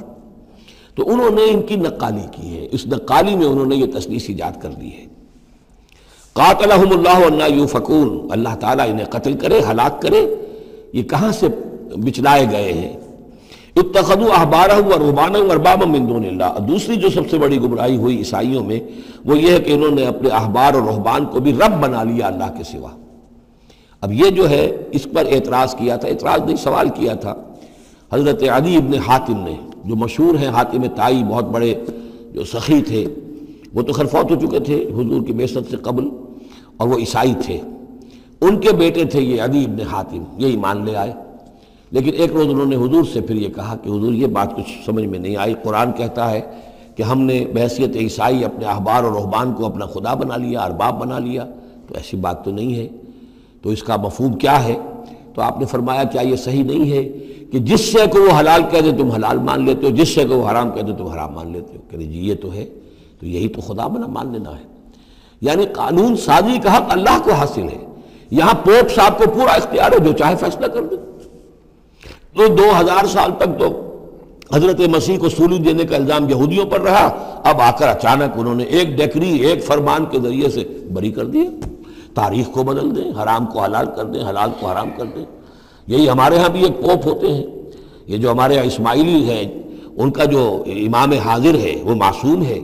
تو انہوں نے ان کی نقالی کی ہے، اس نقالی میں انہوں نے یہ تثلیث ایجاد کر لی ہے. قاتلہم اللہ انا یوفکون، اللہ تعالیٰ انہیں قتل کرے، ہلاک کرے. یہ کہاں سے بچلائے گئے ہیں؟ اتخذوا احبارهم ورهبانهم اربابا من دون اللہ. دوسری جو سب سے بڑی گمراہی ہوئی عیسائیوں میں وہ یہ ہے کہ انہوں نے اپنے احبار اور رہبان کو بھی رب بنا لیا اللہ کے سوا. اب یہ جو ہے اس پر اعتراض کیا تھا، اعتراض نہیں سوال کیا تھا حضرت عدی ابن حاتم نے، جو مشہور ہیں حاتم طائی، بہت بڑے جو سخی تھے. وہ تو خیر فوت ہو چکے تھے حضور کی بعثت سے قبل، اور وہ عیسائی تھے. ان کے بیٹے تھے یہ عدی ابن حاتم، یہ ایمان لے آئے. لیکن ایک روز انہوں نے حضور سے پھر یہ کہا کہ حضور یہ بات کچھ سمجھ میں نہیں آئی، قرآن کہتا ہے کہ ہم نے بحیثیت عیسائی اپنے احبار اور رہبان کو اپنا خدا بنا لیا، ارباب بنا لیا. تو ایسی بات تو نہیں ہے، تو اس کا مفہوم کیا ہے؟ تو آپ نے فرمایا کیا یہ صحیح نہیں ہے کہ جس شے کو وہ حلال کہہ دے تم حلال مان لیتے ہو، جس شے کو وہ حرام کہہ دے تم حرام مان لیتے ہو؟ کہ جی یہ تو ہے، تو یہی تو خدا بنا مان لینا ہے. یعنی قانون سازی کا حق اللہ کو حاصل ہے. یہاں پوپ صاحب کو پورا اختیار ہے، جو چاہے فیصلہ کر دے. تو 2000 سال تک تو حضرت مسیح کو سولی دینے کا الزام یہودیوں پر رہا. اب آ کر اچانک انہوں نے ایک ڈیکری، ایک فرمان کے ذریعے سے بری کر دیا. تاریخ کو بدل دیں، حرام کو حلال کر دیں، حلال کو حرام کر دیں. یہی ہمارے ہاں بھی ایک پوپ ہوتے ہیں، یہ جو ہمارے یہاں اسماعیلی ہیں، ان کا جو امام حاضر ہے وہ معصوم ہے،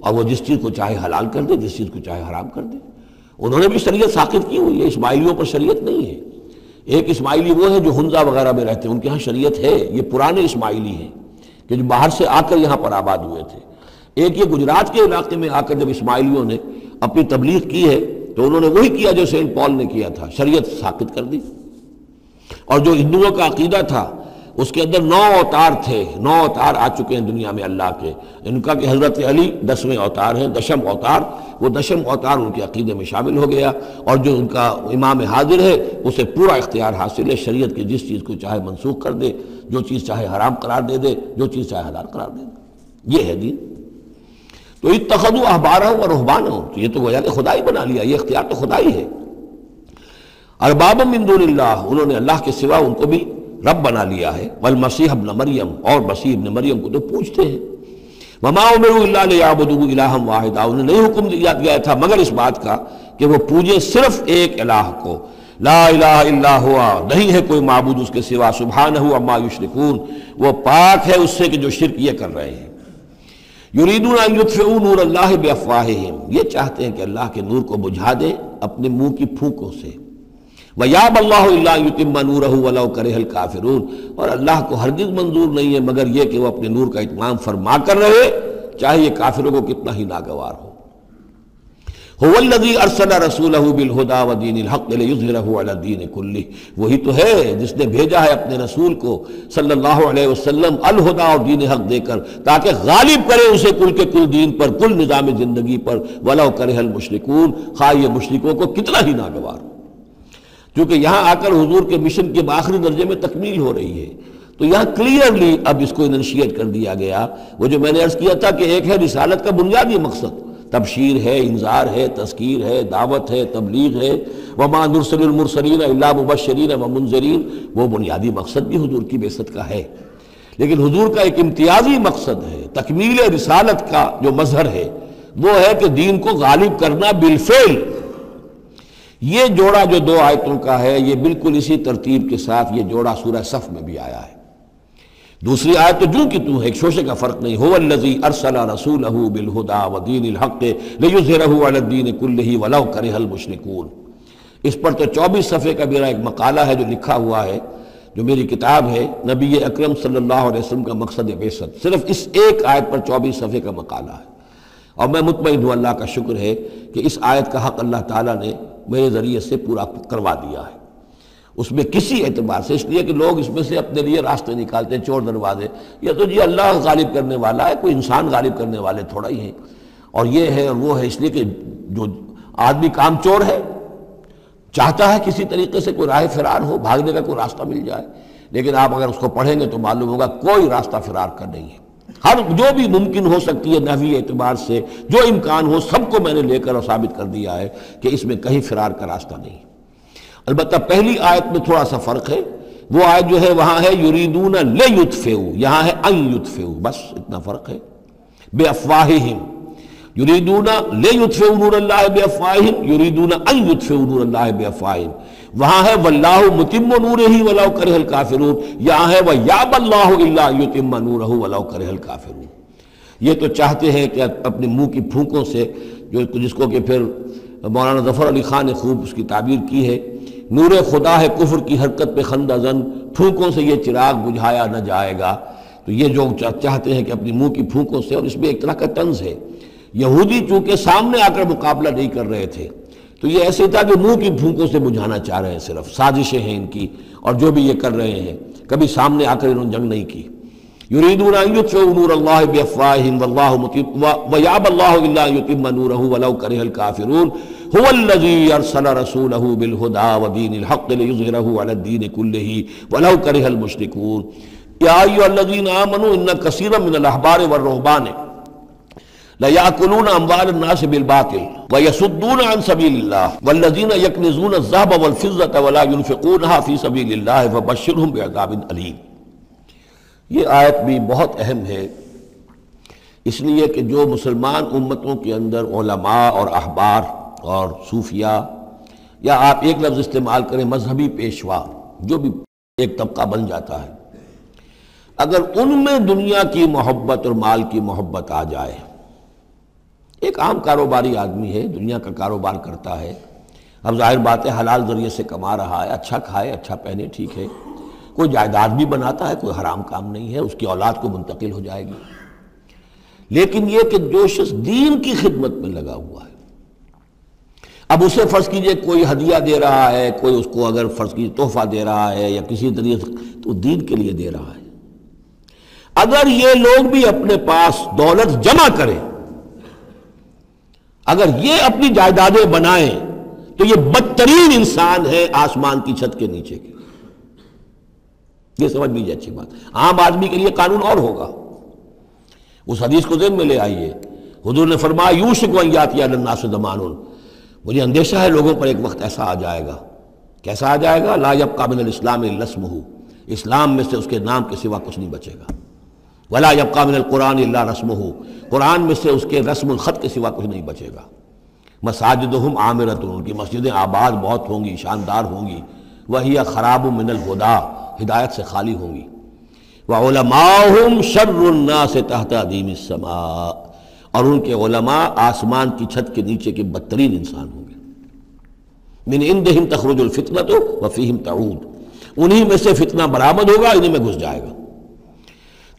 اور وہ جس چیز کو چاہے حلال کر دے، جس چیز کو چاہے حرام کر دے. انہوں نے بھی شریعت ساقط کی ہوئی ہے، اسماعیلیوں پر شریعت نہیں ہے. ایک اسماعیلی وہ ہے جو ہنزا وغیرہ میں رہتے ہیں، ان کے ہاں شریعت ہے. یہ پرانے اسماعیلی ہیں کہ جو باہر سے آ کر یہاں پر آباد ہوئے تھے. ایک یہ گجرات کے علاقے میں آ کر جب اسماعیلیوں نے اپنی تبلیغ کی ہے تو انہوں نے وہی کیا جو سینٹ پال نے کیا تھا، شریعت ساقط کر دی. اور جو ہندوؤں کا عقیدہ تھا اس کے اندر 9 اوتار تھے، 9 اوتار آ چکے ہیں دنیا میں اللہ کے. ان کا کہ حضرت علی 10ویں اوتار ہیں، 10م اوتار. وہ 10م اوتار ان کے عقیدے میں شامل ہو گیا. اور جو ان کا امام حاضر ہے اسے پورا اختیار حاصل ہے، شریعت کی جس چیز کو چاہے منسوخ کر دے، جو چیز چاہے حرام قرار دے دے، جو چیز چاہے حلال قرار دے دے. یہ ہے دین. تو اتخذوا احبارهم ورهبانهم، تو یہ تو گویا کہ خدا ہی بنا لیا، یہ اختیار تو خدا ہی ہے. اربابا من دون اللہ، انہوں نے اللہ کے سوا ان کو بھی رب بنا لیا ہے. والمسیح ابن مریم، اور مسیح ابن مریم کو تو پوچھتے ہیں. وما امروا الا ليعبدوا الہا واحدا، انہیں نہیں حکم دیا گیا تھا مگر اس بات کا کہ وہ پوجے صرف ایک الہ کو. لا الہ الا ہوا، نہیں ہے کوئی معبود اس کے سوا. سبحانہ عما یشرکون، وہ پاک ہے اس سے کہ جو شرک یہ کر رہے ہیں. یریدون ان یطفئوا نور اللہ بافواہہم، یہ چاہتے ہیں کہ اللہ کے نور کو بجھا دیں اپنے منہ کی پھونکوں سے. وَيَأْبَى اللَّهُ إِلَّا أَن يُتِمَّ نُورَهُ وَلَوْ كَرِهَ الْكَافِرُونَ، اور اللہ کو ہرگز منظور نہیں ہے مگر یہ کہ وہ اپنے نور کا اتمام فرما کر رہے، چاہے یہ کافروں کو کتنا ہی ناگوار ہو. هُوَ الَّذِي أَرْسَلَ رَسُولَهُ بِالْهُدَى وَدِينِ الْحَقِّ لِيُظْهِرَهُ عَلَى الدِّينِ كُلِّهِ، وہی تو ہے جس نے بھیجا ہے اپنے رسول کو صلی اللہ علیہ وسلم الہدا اور دین حق دے کر، تاکہ غالب کرے اسے کل کے کل دین پر، کل نظام زندگی پر. وَلَوْ كَرِهَ الْمُشْرِكُونَ، خواہ یہ مشرکوں کو کتنا ہی ناگوار ہو. کیونکہ یہاں آ کر حضور کے مشن کے آخری درجے میں تکمیل ہو رہی ہے، تو یہاں کلیئرلی اب اس کو انشیٹ کر دیا گیا. وہ جو میں نے عرض کیا تھا کہ ایک ہے رسالت کا بنیادی مقصد، تبشیر ہے، انذار ہے، تذکیر ہے، دعوت ہے، تبلیغ ہے. وما نرسل المرسلین الا مبشرین ومنذرین، وہ بنیادی مقصد بھی حضور کی بعثت کا ہے. لیکن حضور کا ایک امتیازی مقصد ہے، تکمیل رسالت کا جو مظہر ہے وہ ہے کہ دین کو غالب کرنا بالفعل. یہ جوڑا جو 2 آیتوں کا ہے یہ بالکل اسی ترتیب کے ساتھ یہ جوڑا سورہ صف میں بھی آیا ہے. دوسری آیت تو جو کہ تو ہے، ایک شوشے کا فرق نہیں. هو الذی ارسل رسولہ بالہدی ودین الحق لیظہرہ علی الدین کلہ ولو کرہ المشرکون. اس پر تو 24 صفحے کا میرا ایک مقالہ ہے جو لکھا ہوا ہے، جو میری کتاب ہے نبی اکرم صلی اللہ علیہ وسلم کا مقصد بعثت. صرف اس ایک آیت پر 24 صفحے کا مقالہ ہے. اور میں مطمئن ہوں، اللہ کا شکر ہے کہ اس آیت کا حق اللہ تعالیٰ نے میرے ذریعے سے پورا کروا دیا ہے. اس میں کسی اعتبار سے، اس لیے کہ لوگ اس میں سے اپنے لیے راستے نکالتے ہیں، چور دروازے. یہ تو جی اللہ غالب کرنے والا ہے، کوئی انسان غالب کرنے والے تھوڑا ہی ہیں. اور یہ ہے اور وہ ہے، اس لیے کہ جو آدمی کام چور ہے چاہتا ہے کسی طریقے سے کوئی راہ فرار ہو، بھاگنے کا کوئی راستہ مل جائے. لیکن آپ اگر اس کو پڑھیں گے تو معلوم ہوگا کوئی راستہ فرار کا نہیں ہے. ہر جو بھی ممکن ہو سکتی ہے نحوی اعتبار سے، جو امکان ہو، سب کو میں نے لے کر اور ثابت کر دیا ہے کہ اس میں کہیں فرار کا راستہ نہیں۔ البتہ پہلی آیت میں تھوڑا سا فرق ہے، وہ آیت جو ہے وہاں ہے یریدون لیطفئوا، یہاں ہے ان یطفئوا، بس اتنا فرق ہے۔ بافواہہم یریدون لیطفئوا نور اللہ بافواہہم، یریدون ان یطفئوا نور اللہ بافواہہم، وہاں ہے واللہ متم نورہ ولو کرہ الکافرون، یہاں ہے ویابی اللہ الا یتم نورہ ولو کرہ الکافرون۔ یہ تو چاہتے ہیں کہ اپنے منہ کی پھونکوں سے، جس کو کہ پھر مولانا ظفر علی خان نے خوب اس کی تعبیر کی ہے، نور خدا ہے کفر کی حرکت پہ خندہ زن، پھونکوں سے یہ چراغ بجھایا نہ جائے گا۔ تو یہ جو چاہتے ہیں کہ اپنی منہ کی پھونکوں سے، اور اس میں ایک طرح کا طنز ہے، یہودی چونکہ سامنے آ کر مقابلہ نہیں کر رہے تھے تو یہ ایسے تھا کہ منہ کی پھونکوں سے بجھانا چاہ رہے ہیں، صرف سازشیں ہیں ان کی، اور جو بھی یہ کر رہے ہیں کبھی سامنے آ کر انہوں نے جنگ نہیں کی۔ یریدون ان یطفئوا نور اللہ بافواہہم واللہ متم ویابی اللہ الا یتم نورہ ولو کرہ الکافرون هو الذی ارسل رسولہ بالہدی ودین الحق لیظہرہ علی الدین کلہ ولو کرہ المشرکون یا ایھا الذین آمنوا ان کثیرا من الاحبار والرہبان لَيَأْكُلُونَ أَمْوَالَ النَّاسِ بِالْبَاطِلِ وَيَصُدُّونَ عَنْ سَبِيلِ اللَّهِ وَالَّذِينَ يَكْنِزُونَ الذَّهَبَ وَالْفِضَّةَ وَلَا يُنْفِقُونَهَا فِي سَبِيلِ اللَّهِ فَبَشِّرْهُم بِعَذَابٍ أَلِيمٍ۔ یہ آیت بھی بہت اہم ہے، اس لیے کہ جو مسلمان امتوں کے اندر علماء اور احبار اور صوفیاء، یا آپ ایک لفظ استعمال کریں مذہبی پیشوا، جو بھی ایک طبقہ بن جاتا ہے، اگر ان میں دنیا کی محبت اور مال کی محبت آ جائے، ایک عام کاروباری آدمی ہے، دنیا کا کاروبار کرتا ہے، اب ظاہر بات ہے حلال ذریعے سے کما رہا ہے، اچھا کھائے اچھا پہنے، ٹھیک ہے، کوئی جائیداد بھی بناتا ہے، کوئی حرام کام نہیں ہے، اس کی اولاد کو منتقل ہو جائے گی۔ لیکن یہ کہ جو شخص دین کی خدمت میں لگا ہوا ہے، اب اسے فرض کیجئے کوئی ہدیہ دے رہا ہے، کوئی اس کو اگر فرض کیجئے تحفہ دے رہا ہے یا کسی طریقے سے، تو دین کے لیے دے رہا ہے۔ اگر یہ لوگ بھی اپنے پاس دولت جمع کریں، اگر یہ اپنی جائیدادیں بنائیں، تو یہ بدترین انسان ہے آسمان کی چھت کے نیچے کے۔ یہ سمجھ لیجیے اچھی بات۔ عام آدمی کے لیے قانون اور ہوگا، اس حدیث کو ذہن میں لے آئیے، حضور نے فرمایا یوشک ان یاتی علی الناس زمان، مجھے اندیشہ ہے لوگوں پر ایک وقت ایسا آ جائے گا۔ کیسا آ جائے گا؟ لا یبقی من الاسلام الا اسمہ، اسلام میں سے اس کے نام کے سوا کچھ نہیں بچے گا۔ ولا یبقی من القرآن الا رسمہ، قرآن میں سے اس کے رسم الخط کے سوا کچھ نہیں بچے گا۔ مساجدہم عامرۃ، ان کی مسجدیں آباد بہت ہوں گی، شاندار ہوں گی، وہی خراب من الہدی، ہدایت سے خالی ہوں گی۔ وعلماؤہم شر الناس تحت ادیم السماء، اور ان کے علماء آسمان کی چھت کے نیچے کے بدترین انسان ہوں گے۔ من عندہم تخرج الفتنۃ وفیہم تعود، انہی میں سے فتنہ برآمد ہوگا، انہی میں گھس جائے گا۔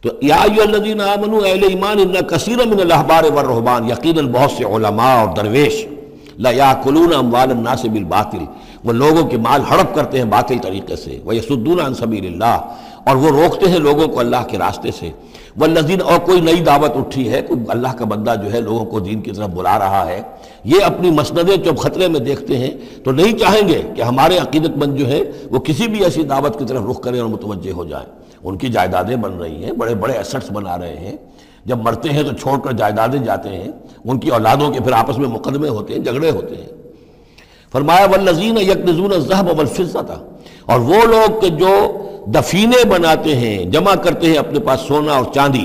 تو یا ایھا الذین آمنوا، اہل ایمان، ان کثیرا من الاحبار والرہبان، یقیناً بہت سے علماء اور درویش، لَيَأْكُلُونَ أَمْوَالَ النَّاسِ بِالْبَاطِلِ، وہ لوگوں کے مال ہڑپ کرتے ہیں باطل طریقے سے، وَيَصُدُّونَ عَنْ سَبِيلِ اللَّهِ، اور وہ روکتے ہیں لوگوں کو اللہ کے راستے سے، والذین، اور کوئی نئی دعوت اٹھی ہے، کوئی اللہ کا بندہ جو ہے لوگوں کو دین کی طرف بلا رہا ہے، یہ اپنی مسندیں جب خطرے میں دیکھتے ہیں تو نہیں چاہیں گے کہ ہمارے عقیدت مند جو ہے وہ کسی بھی ایسی دعوت کی طرف رخ کریں اور متوجہ ہو جائیں۔ ان کی جائیدادیں بن رہی ہیں، بڑے بڑے ایسٹس بنا رہے ہیں، جب مرتے ہیں تو چھوڑ کر جائیدادیں جاتے ہیں، ان کی اولادوں کے پھر آپس میں مقدمے ہوتے ہیں، جھگڑے ہوتے ہیں۔ فرمایا والذین یکنزون الذھب والفضة، اور وہ لوگ کہ جو دفینے بناتے ہیں، جمع کرتے ہیں اپنے پاس سونا اور چاندی،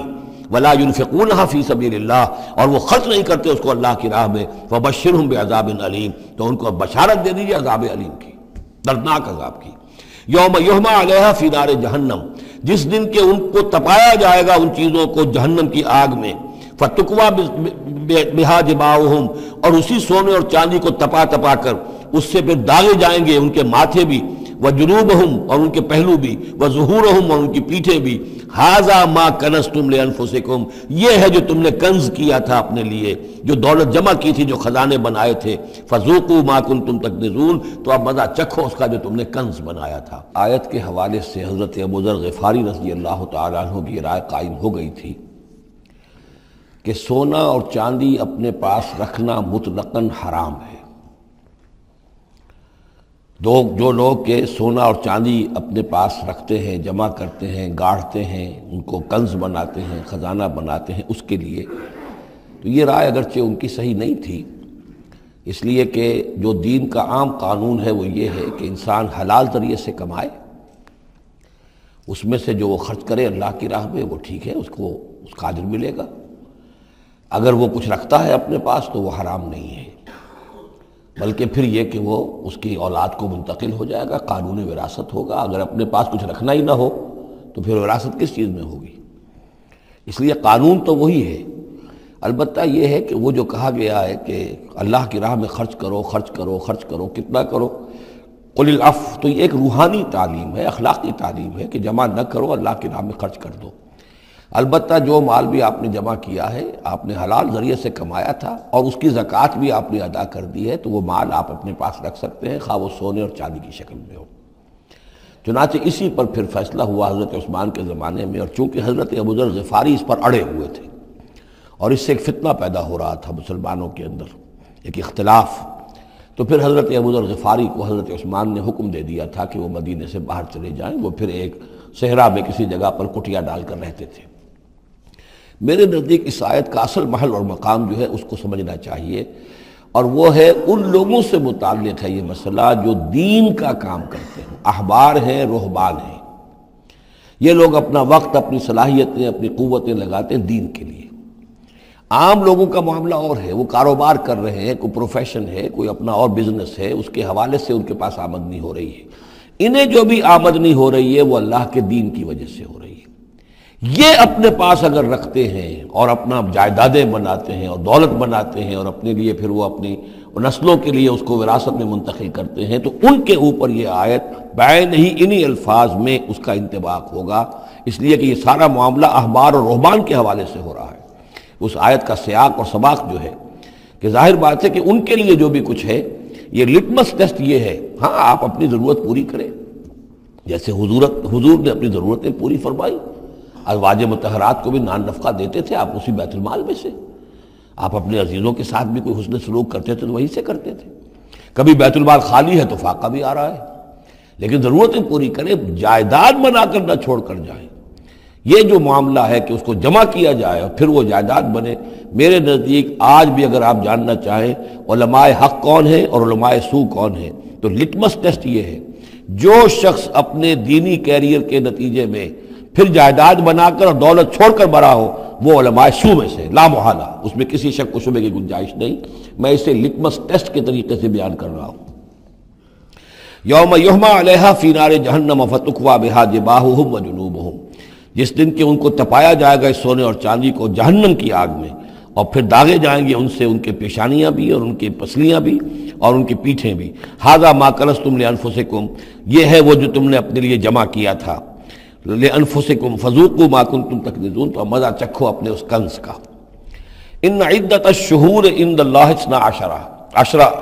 ولا ينفقونها فی سبیل اللہ، اور وہ خرچ نہیں کرتے اس کو اللہ کی راہ میں، فبشرهم بعذاب علیم، تو ان کو بشارت دے دیجیے عذاب علیم کی، دردناک عذاب کی۔ یوم یحمى علیہا فی نار جہنم، جس دن کہ ان کو تپایا جائے گا ان چیزوں کو جہنم کی آگ میں، فتقویٰ بہا جباہہم، اور اسی سونے اور چاندی کو تپا تپا کر اس سے پھر داغے جائیں گے ان کے ماتھے بھی، وجنوبہم، اور ان کے پہلو بھی، وظہورہم، اور ان کی پیٹھیں بھی، ھذا ما کنزتم لانفسکم، یہ ہے جو تم نے کنز کیا تھا اپنے لیے، جو دولت جمع کی تھی، جو خزانے بنائے تھے، فذوقوا ما کنتم تکنزون، تو اب مزہ چکھو اس کا جو تم نے کنز بنایا تھا۔ آیت کے حوالے سے حضرت ابو ذر غفاری رضی اللہ تعالیٰ عنہ کی رائے قائم ہو گئی تھی کہ سونا اور چاندی اپنے پاس رکھنا مطلقاً حرام ہے، جو لوگ کے سونا اور چاندی اپنے پاس رکھتے ہیں، جمع کرتے ہیں، گاڑھتے ہیں، ان کو کنز بناتے ہیں، خزانہ بناتے ہیں اس کے لیے، تو یہ رائے اگرچہ ان کی صحیح نہیں تھی، اس لیے کہ جو دین کا عام قانون ہے وہ یہ ہے کہ انسان حلال ذریعے سے کمائے، اس میں سے جو وہ خرچ کرے اللہ کی راہ میں وہ ٹھیک ہے، اس کو اس کا اجر ملے گا۔ اگر وہ کچھ رکھتا ہے اپنے پاس تو وہ حرام نہیں ہے، بلکہ پھر یہ کہ وہ اس کی اولاد کو منتقل ہو جائے گا، قانون وراثت ہوگا۔ اگر اپنے پاس کچھ رکھنا ہی نہ ہو تو پھر وراثت کس چیز میں ہوگی؟ اس لیے قانون تو وہی ہے، البتہ یہ ہے کہ وہ جو کہا گیا ہے کہ اللہ کی راہ میں خرچ کرو، خرچ کرو، خرچ کرو، کتنا کرو، قل العفو، تو یہ ایک روحانی تعلیم ہے، اخلاقی تعلیم ہے کہ جمع نہ کرو، اللہ کی راہ میں خرچ کر دو۔ البتہ جو مال بھی آپ نے جمع کیا ہے، آپ نے حلال ذریعے سے کمایا تھا اور اس کی زکوٰۃ بھی آپ نے ادا کر دی ہے، تو وہ مال آپ اپنے پاس رکھ سکتے ہیں، خواہ وہ سونے اور چاندی کی شکل میں ہو۔ چنانچہ اسی پر پھر فیصلہ ہوا حضرت عثمان کے زمانے میں، اور چونکہ حضرت ابوذر غفاری اس پر اڑے ہوئے تھے اور اس سے ایک فتنہ پیدا ہو رہا تھا مسلمانوں کے اندر، ایک اختلاف، تو پھر حضرت ابوذر غفاری کو حضرت عثمان نے حکم دے دیا تھا کہ وہ مدینے سے باہر چلے جائیں۔ وہ پھر ایک صحرا میں کسی جگہ پر کٹیا ڈال کر رہتے تھے۔ میرے نزدیک اس آیت کا اصل محل اور مقام جو ہے اس کو سمجھنا چاہیے، اور وہ ہے ان لوگوں سے متعلق ہے یہ مسئلہ جو دین کا کام کرتے ہیں، احبار ہیں، رہبان ہیں۔ یہ لوگ اپنا وقت، اپنی صلاحیتیں، اپنی قوتیں لگاتے ہیں دین کے لیے۔ عام لوگوں کا معاملہ اور ہے، وہ کاروبار کر رہے ہیں، کوئی پروفیشن ہے، کوئی اپنا اور بزنس ہے، اس کے حوالے سے ان کے پاس آمدنی ہو رہی ہے۔ انہیں جو بھی آمدنی ہو رہی ہے وہ اللہ کے دین کی وجہ سے ہو رہی ہے۔ یہ اپنے پاس اگر رکھتے ہیں اور اپنا جائیدادیں بناتے ہیں اور دولت بناتے ہیں اور اپنے لیے پھر وہ اپنی نسلوں کے لیے اس کو وراثت میں منتقل کرتے ہیں، تو ان کے اوپر یہ آیت بعین ہی انہی الفاظ میں اس کا انطباق ہوگا، اس لیے کہ یہ سارا معاملہ احبار اور رہبان کے حوالے سے ہو رہا ہے۔ اس آیت کا سیاق اور سباق جو ہے کہ ظاہر بات ہے کہ ان کے لیے جو بھی کچھ ہے، یہ لٹمس ٹیسٹ یہ ہے، ہاں آپ اپنی ضرورت پوری کریں، جیسے حضور نے اپنی ضرورتیں پوری فرمائی، ازواج مطہرات کو بھی نان نفقہ دیتے تھے آپ اسی بیت المال میں سے، آپ اپنے عزیزوں کے ساتھ بھی کوئی حسن سلوک کرتے تھے تو وہیں سے کرتے تھے۔ کبھی بیت المال خالی ہے تو فاقہ بھی آ رہا ہے، لیکن ضرورتیں پوری کریں، جائیداد بنا کر نہ چھوڑ کر جائیں۔ یہ جو معاملہ ہے کہ اس کو جمع کیا جائے اور پھر وہ جائیداد بنے، میرے نزدیک آج بھی اگر آپ جاننا چاہیں علماء حق کون ہیں اور علماء سو کون ہیں، تو لٹمس ٹیسٹ یہ ہے، جو شخص اپنے دینی کیریئر کے نتیجے میں پھر جائیداد بنا کر اور دولت چھوڑ کر بڑا ہو، وہ علماء سو میں سے لا محالہ، اس میں کسی شک و شبے کی گنجائش نہیں۔ میں اسے لٹمس ٹیسٹ کے طریقے سے بیان کر رہا ہوں۔ یوم یحمى علیہا فی نار جہنم فتکوی بہا جباہہم وجنوبہم، جس دن کہ ان کو تپایا جائے گا اس سونے اور چاندی کو جہنم کی آگ میں، اور پھر داغے جائیں گے ان سے ان کے پیشانیاں بھی اور ان کی پسلیاں بھی اور ان کی پیٹھیں بھی۔ ھذا ما کنزتم لانفسکم، یہ ہے وہ جو تم نے اپنے لیے جمع کیا تھا، لانفسکم فذوقوا ما کنتم تکنزون، تو مزہ چکھو اپنے اس کنز کا۔ ان عدت الشہور عند اللہ 12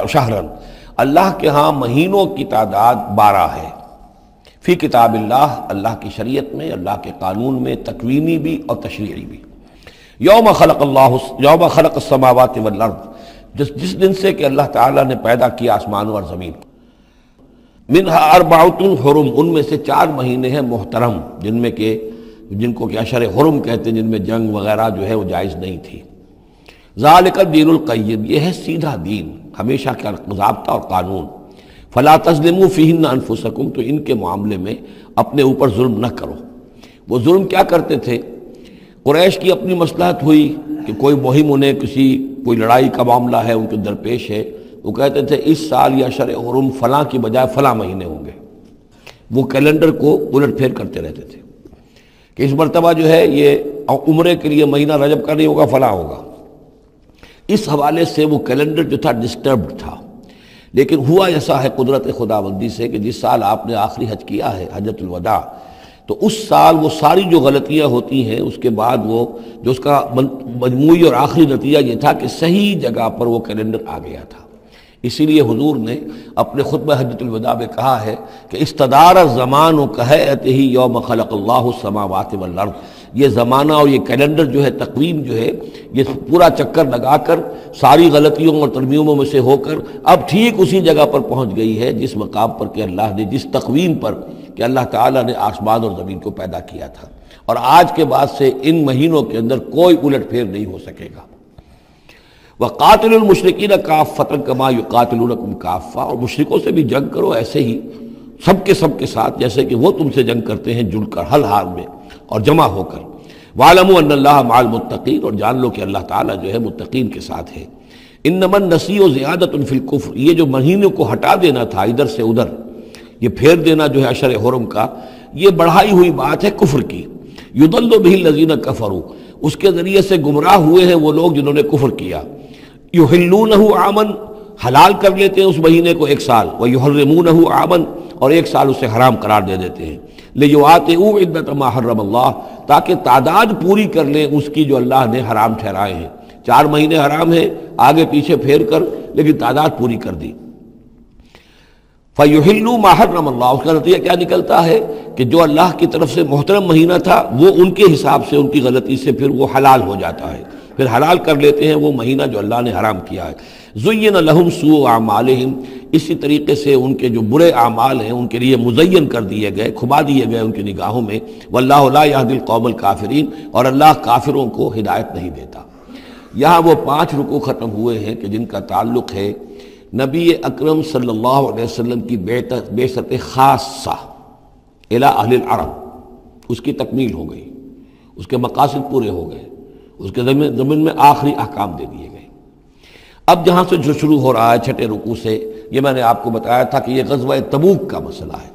شہرا، اللہ کے ہاں مہینوں کی تعداد 12 ہے، فی کتاب اللہ، اللہ کی شریعت میں، اللہ کے قانون میں، تکوینی بھی اور تشریعی بھی۔ یوم خلق السماوات والارض، جس دن سے کہ اللہ تعالیٰ نے پیدا کیا آسمانوں اور زمین۔ منہا اربعۃ حرم، ان میں سے 4 مہینے ہیں محترم، جن کو کہ اشہر حرم کہتے ہیں، جن میں جنگ وغیرہ جو ہے وہ جائز نہیں تھی۔ ذالک الدین القیم، یہ ہے سیدھا دین، ہمیشہ کا ضابطہ اور قانون۔ فلا تظلموا فیہن انفسکم، تو ان کے معاملے میں اپنے اوپر ظلم نہ کرو۔ وہ ظلم کیا کرتے تھے؟ قریش کی اپنی مصلحت ہوئی کہ کوئی مہم انہیں کوئی لڑائی کا معاملہ ہے ان کے درپیش ہے، وہ کہتے تھے اس سال یا شرع حرم فلاں کی بجائے فلاں مہینے ہوں گے، وہ کیلنڈر کو الٹ پھیر کرتے رہتے تھے کہ اس مرتبہ جو ہے یہ عمرے کے لیے مہینہ رجب کا نہیں ہوگا، فلاں ہوگا۔ اس حوالے سے وہ کیلنڈر جو تھا ڈسٹربڈ تھا، لیکن ہوا ایسا ہے قدرت خداوندی سے کہ جس سال آپ نے آخری حج کیا ہے، حجۃ الوداع، تو اس سال وہ ساری جو غلطیاں ہوتی ہیں اس کے بعد وہ جو اس کا مجموعی اور آخری نتیجہ یہ تھا کہ صحیح جگہ پر وہ کیلنڈر آ گیا تھا۔ اسی لیے حضور نے اپنے خطبہ حجۃ الوداع میں کہا ہے کہ استدار الزمان کہیئتہ یوم خلق اللہ السماوات والارض، یہ زمانہ اور یہ کیلنڈر جو ہے، تقویم جو ہے، یہ پورا چکر لگا کر ساری غلطیوں اور ترمیموں میں سے ہو کر اب ٹھیک اسی جگہ پر پہنچ گئی ہے جس مقام پر کہ اللہ نے، جس تقویم پر کہ اللہ تعالیٰ نے آسمان اور زمین کو پیدا کیا تھا، اور آج کے بعد سے ان مہینوں کے اندر کوئی الٹ پھیر نہیں ہو سکے گا۔ وَقَاتِلُوا الْمُشْرِكِينَ كَافَّةً كَمَا يُقَاتِلُونَكُمْ كَافَّةً، اور مشرکوں سے بھی جنگ کرو ایسے ہی سب کے ساتھ، جیسے کہ وہ تم سے جنگ کرتے ہیں جڑ کر، ہر حال میں اور جمع ہو کر۔ وَاعْلَمُوا أَنَّ اللَّهَ مَعَ الْمُتَّقِينَ، اور جان لو کہ اللہ تعالیٰ جو ہے متقین کے ساتھ ہے۔ إِنَّمَا النَّسِيُّ زِيَادَةٌ فِي الْكُفْرِ، یہ جو مہینوں کو ہٹا دینا تھا ادھر سے ادھر، یہ پھیر دینا جو ہے اشر حرم کا، یہ بڑھائی ہوئی بات ہے کفر کی۔ يُضَلُّ بِهِ الَّذِينَ كَفَرُوا، اس کے ذریعے سے گمراہ ہوئے ہیں وہ لوگ جنہوں نے کفر کیا۔ يُحِلُّونَهُ عَامًا، حلال کر لیتے ہیں اس مہینے کو ایک سال، وَيُحَرِّمُونَهُ عَامًا، اور ایک سال اسے حرام قرار دے دیتے ہیں۔ لِيُوَاطِئُوا عِدَّةَ مَا حَرَّمَ اللَّهُ، تاکہ تعداد پوری کر لیں اس کی جو اللہ نے حرام ٹھہرائے ہیں۔ 4 مہینے حرام ہیں، آگے پیچھے پھیر کر، لیکن تعداد پوری کر دی۔ فَيُحِلُّوا مَا حَرَّمَ اللَّهُ، اس کا نتیجہ کیا نکلتا ہے کہ جو اللہ کی طرف سے محترم مہینہ تھا وہ ان کے حساب سے، ان کی غلطی سے پھر وہ حلال ہو جاتا ہے، پھر حلال کر لیتے ہیں وہ مہینہ جو اللہ نے حرام کیا ہے۔ زُيِّنَ لَهُمْ سُوءُ أَعْمَالِهِمْ، اسی طریقے سے ان کے جو برے اعمال ہیں ان کے لیے مزین کر دیے گئے، کھبا دیے گئے ان کی نگاہوں میں۔ وَاللَّهُ لَا يَهْدِي الْقَوْمَ الْكَافِرِينَ، اور اللہ کافروں کو ہدایت نہیں دیتا۔ یہاں وہ 5 رکوع ختم ہوئے ہیں کہ جن کا تعلق ہے نبی اکرم صلی اللہ علیہ وسلم کی بعثت خاصہ الی اہل العرب، اس کی تکمیل ہو گئی، اس کے مقاصد پورے ہو گئے، اس کے ضمن میں آخری احکام دے دیے گئے۔ اب جہاں سے جو شروع ہو رہا ہے 6 رکوع سے، یہ میں نے آپ کو بتایا تھا کہ یہ غزوہ تبوک کا مسئلہ ہے۔